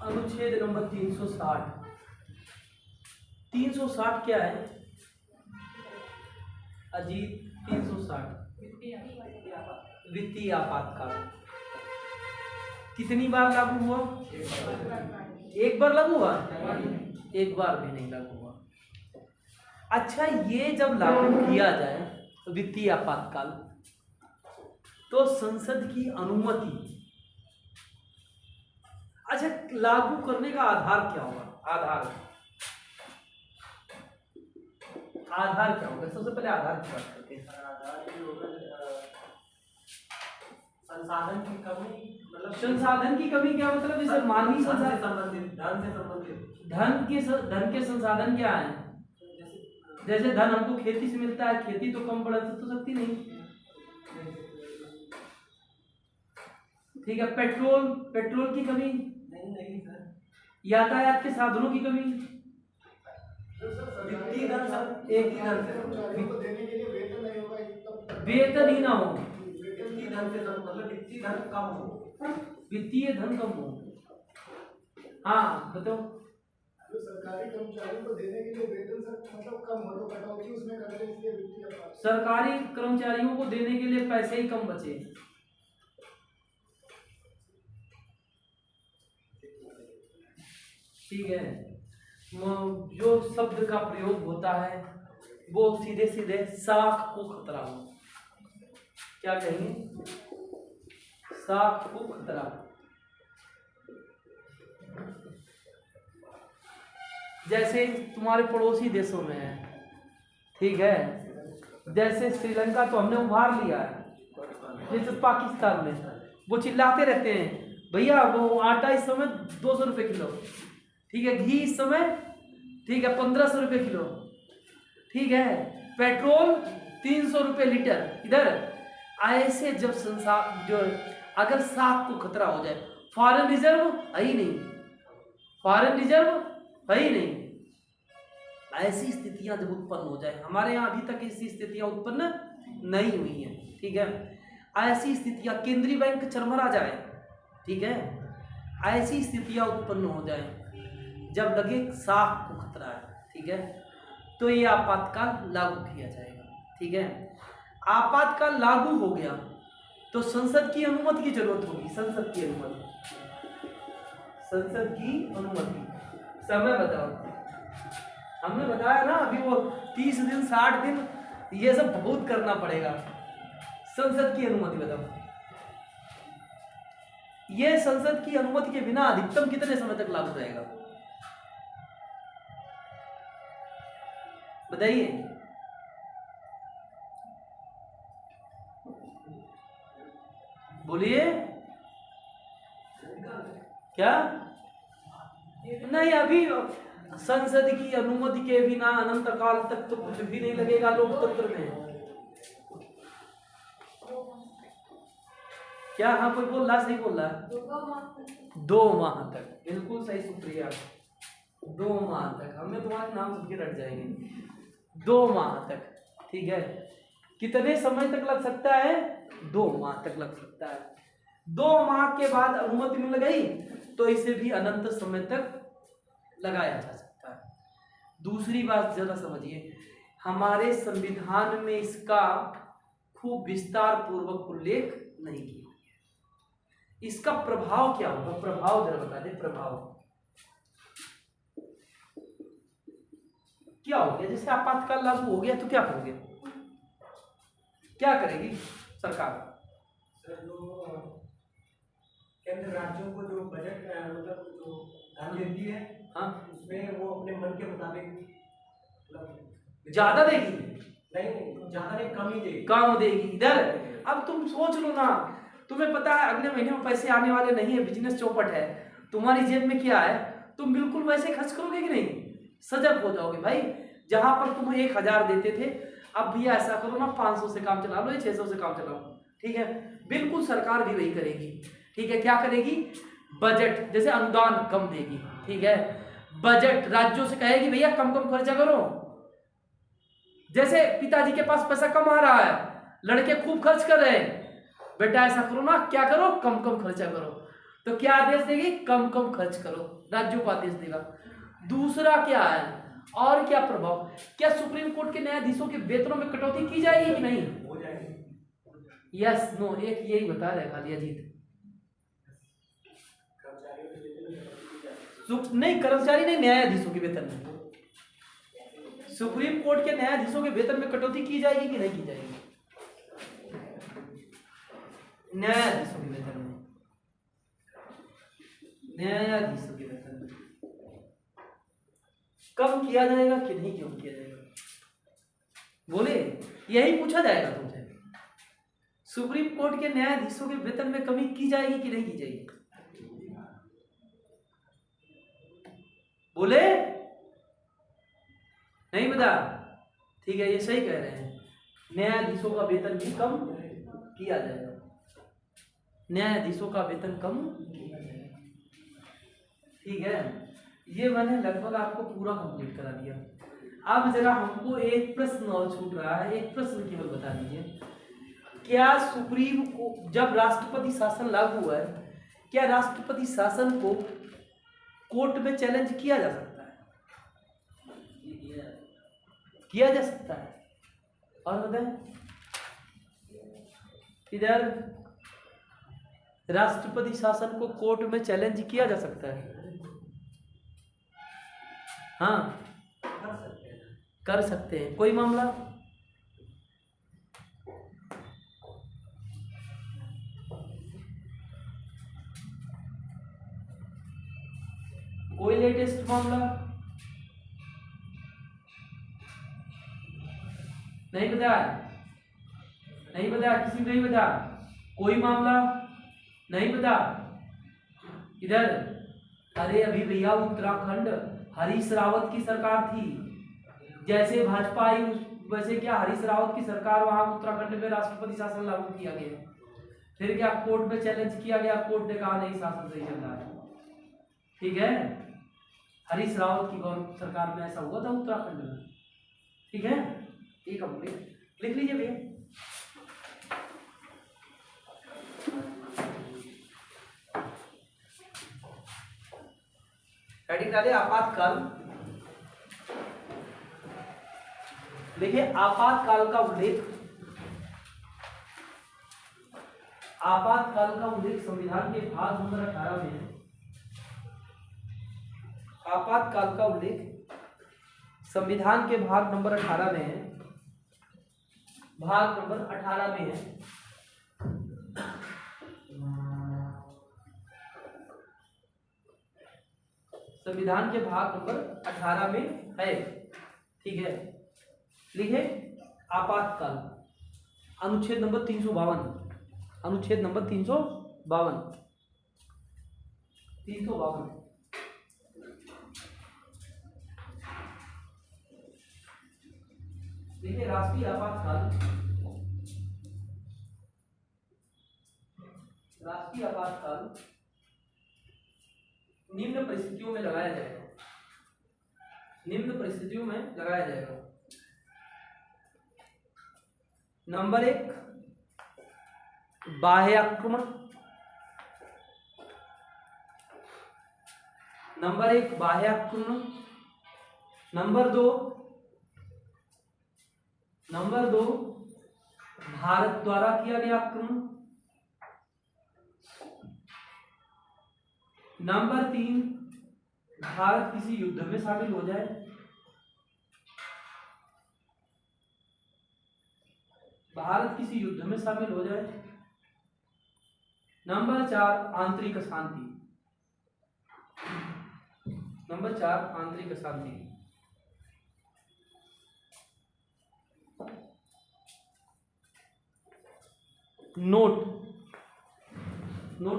अनुच्छेद नंबर 360। 360 क्या है अजीत? 360 वित्तीय आपातकाल कितनी बार लागू हुआ? एक बार लागू हुआ, एक बार भी नहीं लागू हुआ। अच्छा, ये जब लागू किया जाए वित्तीय आपातकाल तो संसद की अनुमति, अच्छा लागू करने का आधार क्या होगा? आधार क्या होगा? सबसे पहले आधार की बात करते हैं। संसाधन की कमी, मतलब संसाधन की कमी क्या मतलब? जैसे मानवीय संसाधन संबंधित, धन से संबंधित, धन के संसाधन क्या है? जैसे धन हमको खेती से मिलता है, खेती तो कम बढ़ तो सकती नहीं। ठीक है, पेट्रोल की कमी नहीं सर। यातायात के साधनों की कमी, वित्तीय धन सब एक ही धन से वेतन ही ना हो, वित्तीय धन से मतलब वित्तीय धन कम हो, वित्तीय धन कम हो। हाँ बताओ। जो सरकारी कर्मचारियों को देने के लिए वेतन मतलब कम हो तो कटौती उसमें करते हैं, इसलिए वित्तीय, सरकारी कर्मचारियों को देने के लिए पैसे ही कम बचे। ठीक है, जो शब्द का प्रयोग होता है वो सीधे सीधे साख को खतरा हो। क्या कहेंगे? साख को खतरा। जैसे तुम्हारे पड़ोसी देशों में है, ठीक है, जैसे श्रीलंका तो हमने उभार लिया है, जैसे पाकिस्तान में वो चिल्लाते रहते हैं भैया वो आटा इस समय 200 रुपये किलो, ठीक है, घी इस समय, ठीक है, 1500 रुपये किलो, ठीक है, पेट्रोल 300 रुपये लीटर। इधर ऐसे जब संसार जो अगर साख को खतरा हो जाए, फॉरेन रिजर्व है ही नहीं, फॉरेन रिजर्व है ही नहीं, ऐसी स्थितियां जब उत्पन्न हो जाए, हमारे यहाँ अभी तक ऐसी स्थितियां उत्पन्न नहीं हुई हैं, ठीक है, ऐसी स्थितियां, केंद्रीय बैंक चरमरा जाए, ठीक है, ऐसी स्थितियां उत्पन्न हो जाए जब लगे साख को खतरा है, ठीक है, तो ये आपातकाल लागू किया जाएगा, ठीक है। आपातकाल लागू हो गया तो संसद की अनुमति की जरूरत होगी, संसद की अनुमति, संसद की अनुमति। समय बताओ, हमने बताया ना अभी वो 30 दिन 60 दिन ये सब बहुत करना पड़ेगा। संसद की अनुमति बताओ, ये संसद की अनुमति के बिना अधिकतम कितने समय तक लागू रहेगा बताइए। बोलिए क्या? नहीं, अभी संसद की अनुमति के बिना अनंत काल तक तो कुछ भी नहीं लगेगा लोकतंत्र में। क्या? हाँ, कोई बोल रहा, सही बोल रहा है। 2 माह तक, बिल्कुल सही, शुक्रिया। 2 माह तक, हमें तुम्हारे नाम सुन के रट जाएंगे। 2 माह तक, ठीक है। कितने समय तक लग सकता है? 2 माह तक लग सकता है। 2 माह के बाद अनुमति मिल गई तो इसे भी अनंत समय तक लगाया जा सकता है। दूसरी बात जरा समझिए, हमारे संविधान में इसका खूब विस्तार पूर्वक उल्लेख नहीं किया। इसका प्रभाव क्या होगा? प्रभाव जरा बता दे। प्रभाव क्या हो गया? जैसे आपातकाल लागू हो गया तो क्या करोगे? क्या करेगी सरकार? सर, जो केंद्र राज्यों को जो बजट मतलब जो धन देती है, हाँ, उसमें वो अपने मन के मुताबिक मतलब ज्यादा देगी? नहीं, ज्यादा नहीं, कम ही देगी। कम देगी। इधर अब तुम सोच लो ना, तुम्हें पता है अगले महीने में पैसे आने वाले नहीं है, बिजनेस चौपट है, तुम्हारी जेब में क्या है, तुम बिल्कुल वैसे खर्च करोगे कि नहीं? सजग हो जाओगे भाई। जहां पर तुम 1000 देते थे, अब भी ऐसा करो ना, 500 से काम चला लो, 600 से काम चलाओ, ठीक है। बिल्कुल सरकार भी वही करेगी, ठीक है। क्या करेगी? बजट, जैसे अनुदान कम देगी, ठीक है। बजट राज्यों से कहेगी भैया कम कम खर्चा करो। जैसे पिताजी के पास पैसा कम आ रहा है, लड़के खूब खर्च कर रहे हैं, बेटा ऐसा करो ना, क्या करो, कम कम खर्चा करो। तो क्या आदेश देगी? कम कम खर्च करो, राज्यों को आदेश देगा। दूसरा क्या है, और क्या प्रभाव? क्या सुप्रीम कोर्ट के न्यायाधीशों के वेतनों में कटौती की जाएगी कि नहीं? हो जाएगी। यस, नो, एक यही बता रहे खाली अजीत। नहीं, कर्मचारी नहीं, न्यायाधीशों के वेतन में, सुप्रीम कोर्ट के न्यायाधीशों के वेतन में कटौती की जाएगी कि नहीं की जाएगी? न्यायाधीशों के वेतन में, न्यायाधीशों के वेतन में कम किया जाएगा कि नहीं क्यों किया जाएगा? बोले, यही पूछा जाएगा तुमसे। सुप्रीम कोर्ट के न्यायाधीशों के वेतन में कमी की जाएगी कि नहीं की जाएगी? बोले नहीं बता, ठीक है, ये सही कह रहे हैं। न्यायाधीशों का वेतन भी कम किया जाएगा, न्यायाधीशों का वेतन कम किया जाएगा, ठीक है। ये मैंने लगभग आपको पूरा कंप्लीट करा दिया। अब जरा हमको एक प्रश्न और छूट रहा है, एक प्रश्न केवल बता दीजिए, क्या सुप्रीम को जब राष्ट्रपति शासन लागू हुआ है, क्या राष्ट्रपति शासन को कोर्ट में चैलेंज किया जा सकता है? किया जा सकता है। और बताएं, इधर राष्ट्रपति शासन को कोर्ट में चैलेंज किया जा सकता है? हाँ, कर सकते हैं। कोई मामला? कोई लेटेस्ट मामला? नहीं बताया, नहीं बताया, किसी को नहीं बताया, कोई मामला नहीं बता। इधर अरे अभी भैया उत्तराखंड हरीश रावत की सरकार थी, जैसे भाजपा आई वैसे क्या हरीश रावत की सरकार वहां उत्तराखंड में राष्ट्रपति शासन लागू किया गया। फिर क्या कोर्ट में चैलेंज किया गया, कोर्ट ने कहा नहीं शासन सही चल रहा है। ठीक है, हरीश रावत की गवर्नमेंट सरकार में ऐसा हुआ था उत्तराखंड में। ठीक है, ये कंप्लीट लिख लीजिए भैया। हेडिंग डाले आपातकाल। देखिए आपातकाल का उल्लेख, आपातकाल का उल्लेख संविधान के भाग नंबर 18 में है। आपातकाल का उल्लेख संविधान के भाग नंबर 18 में है, भाग नंबर 18 में है। संविधान के भाग नंबर 18 में है। ठीक है, लिखे आपातकाल, अनुच्छेद नंबर 352, अनुच्छेद नंबर 352। देखिए राष्ट्रीय आपातकाल, राष्ट्रीय आपातकाल निम्न परिस्थितियों में लगाया जाएगा, निम्न परिस्थितियों में लगाया जाएगा। नंबर 1 बाह्य आक्रमण, नंबर 1 बाह्य आक्रमण। नंबर दो भारत द्वारा किया गया आक्रमण। नंबर 3 भारत किसी युद्ध में शामिल हो जाए। भारत किसी युद्ध में शामिल हो जाए। नंबर 4 आंतरिक अशांति। नंबर 4 आंतरिक अशांति। नोट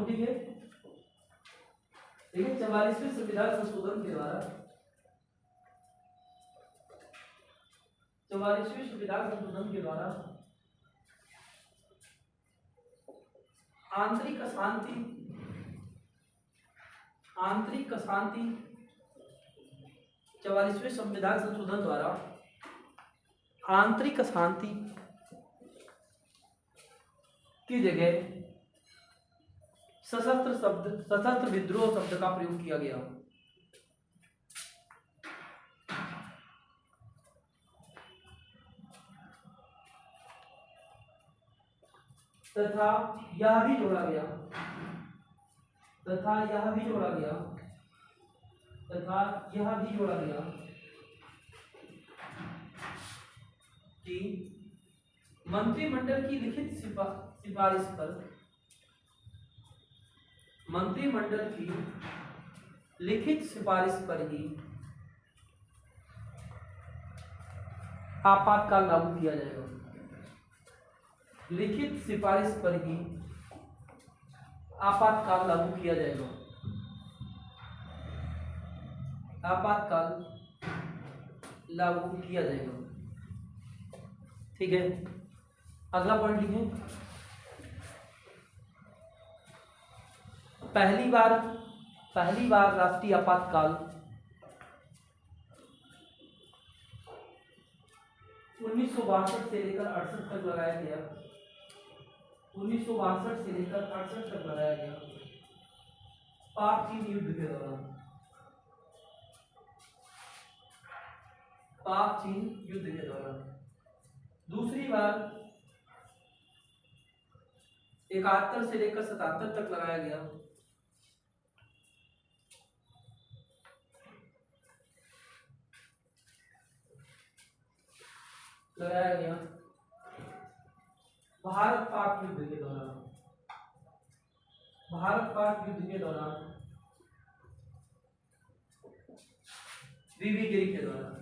ठीक है, देखिए 44वें संविधान संशोधन के द्वारा, 44वें संविधान संशोधन के द्वारा आंतरिक अशांति, आंतरिक अशांति 44वें संविधान संशोधन द्वारा आंतरिक अशांति की जगह सशस्त्र विद्रोह शब्द का प्रयोग किया गया। तथा यह भी जोड़ा गया, तथा यह भी जोड़ा गया, तथा यह भी जोड़ा गया कि मंत्रिमंडल की लिखित सिफारिश पर, मंत्रिमंडल की लिखित सिफारिश पर ही आपातकाल लागू किया जाएगा। लिखित सिफारिश पर ही आपातकाल लागू किया जाएगा। आपातकाल लागू किया जाएगा। ठीक है, अगला पॉइंट लिखें। पहली बार राष्ट्रीय आपातकाल 1962 से लेकर 68 तक लगाया गया। 1962 से लेकर 68 तक लगाया गया, पाक चीन युद्ध के दौरान। पाक चीन युद्ध के दौरान। दूसरी बार 71 से लेकर 77 तक लगाया गया, भारत पाक युद्ध के दौरान। भारत पाक युद्ध के दौरान वीवी गिरी के दौरान,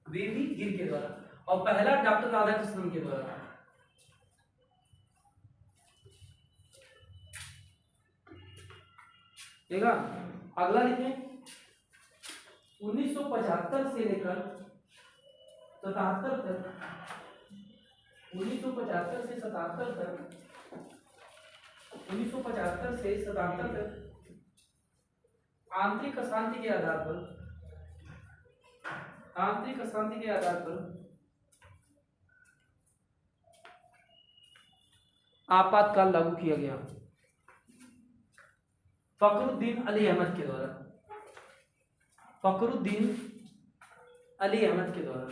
वीवी गिरी के दौरान। और पहला डॉक्टर राधाकृष्णन के द्वारा। देखा, अगला लिखें 1975 से लेकर 77 तक, 1975 से 77 तक, 1975 से 77 तक आंतरिक अशांति के आधार पर, आंतरिक अशांति के आधार पर आपातकाल लागू किया गया फखरुद्दीन अली अहमद के द्वारा, फखरुद्दीन अली अहमद के द्वारा।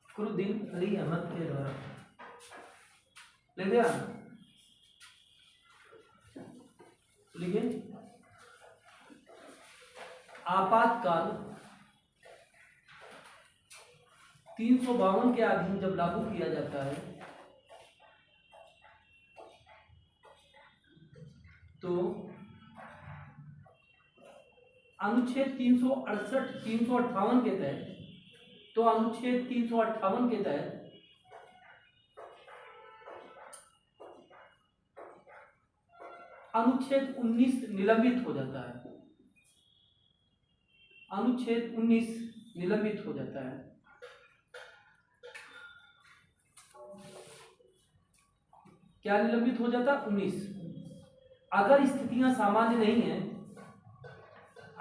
फखरुद्दीन अली अहमद के द्वारा ले लिया, लेकिन आपातकाल 352 के अधीन जब लागू किया जाता है तो अनुच्छेद 368 358 के तहत, तो अनुच्छेद 358 के तहत अनुच्छेद 19 निलंबित हो जाता है, अनुच्छेद 19 निलंबित हो जाता है। क्या निलंबित हो जाता? 19। अगर स्थितियां सामान्य नहीं है,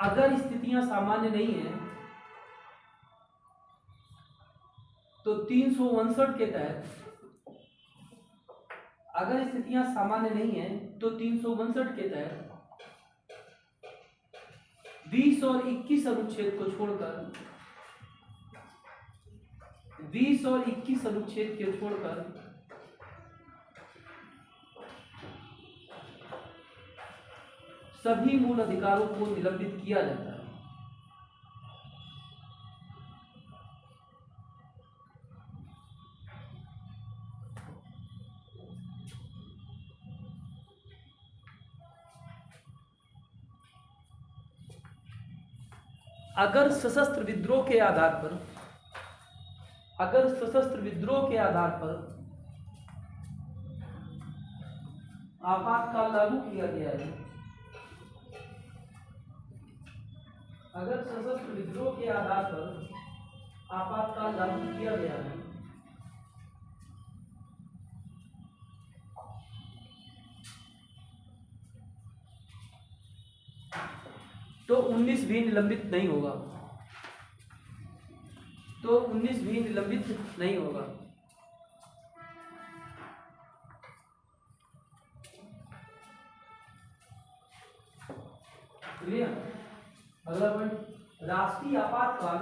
अगर स्थितियां सामान्य नहीं है तो 359 के तहत, अगर स्थितियां सामान्य नहीं है तो 359 के तहत 20 और 21 अनुच्छेद को छोड़कर, 20 और 21 अनुच्छेद के छोड़कर सभी मूल अधिकारों को निलंबित किया जाता है। अगर सशस्त्र विद्रोह के आधार पर, अगर सशस्त्र विद्रोह के आधार पर आपातकाल लागू किया गया है, अगर सशस्त्र विद्रोह के आधार पर आपातकाल लागू किया गया है तो 19 भी निलंबित नहीं होगा, तो 19 भी निलंबित नहीं होगा। क्लियर? अगला पॉइंट, राष्ट्रीय आपातकाल,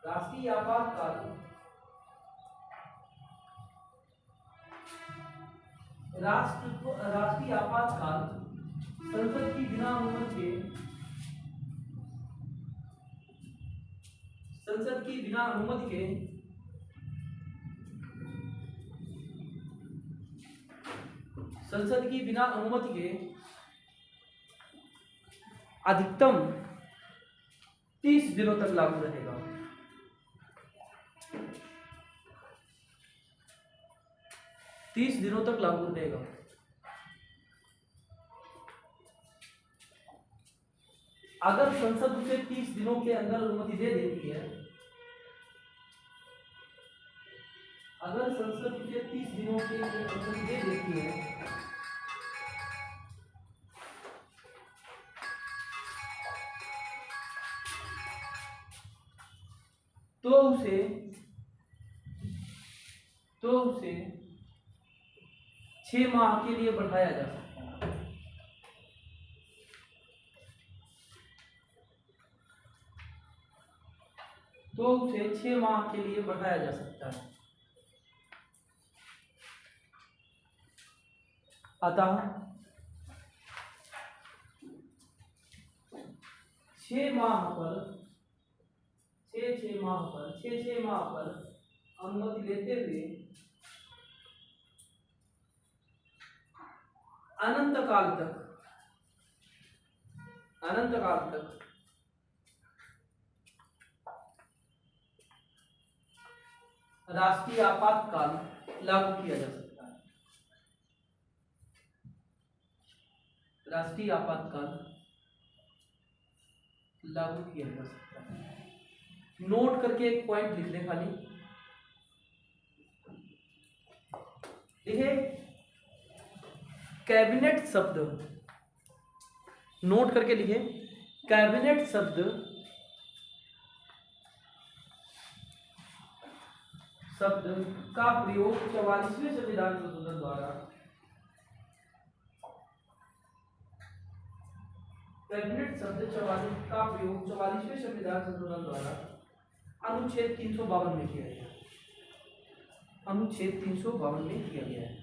राष्ट्रीय आपातकाल राष्ट्रीय आपातकाल संसद की बिना अनुमति के, संसद की बिना अनुमति के संसद की बिना अनुमति के अधिकतम 30 दिनों तक लागू रहेगा। 30 दिनों तक लागू रहेगा। अगर संसद उसे 30 दिनों के अंदर अनुमति दे देती है, अगर संसद उसे 30 दिनों के अंदर अनुमति दे देती है तो उसे 6 माह के लिए बढ़ाया जा सकता है। तो उसे 6 माह के लिए बढ़ाया जा सकता है। अतः 6 माह पर 6 माह पर अनुमति लेते हुए अनंत काल तक अनंत काल तक राष्ट्रीय आपातकाल लागू किया जा सकता है। राष्ट्रीय आपातकाल लागू किया जा सकता है। नोट करके एक पॉइंट लिख लें खाली। देखिए कैबिनेट शब्द, नोट करके लिखे, कैबिनेट शब्द का प्रयोग 44वें संविधान संशोधन द्वारा, कैबिनेट शब्द का प्रयोग 44वें संविधान संशोधन द्वारा अनुच्छेद 352 में किया गया। अनुच्छेद 352 में किया गया है।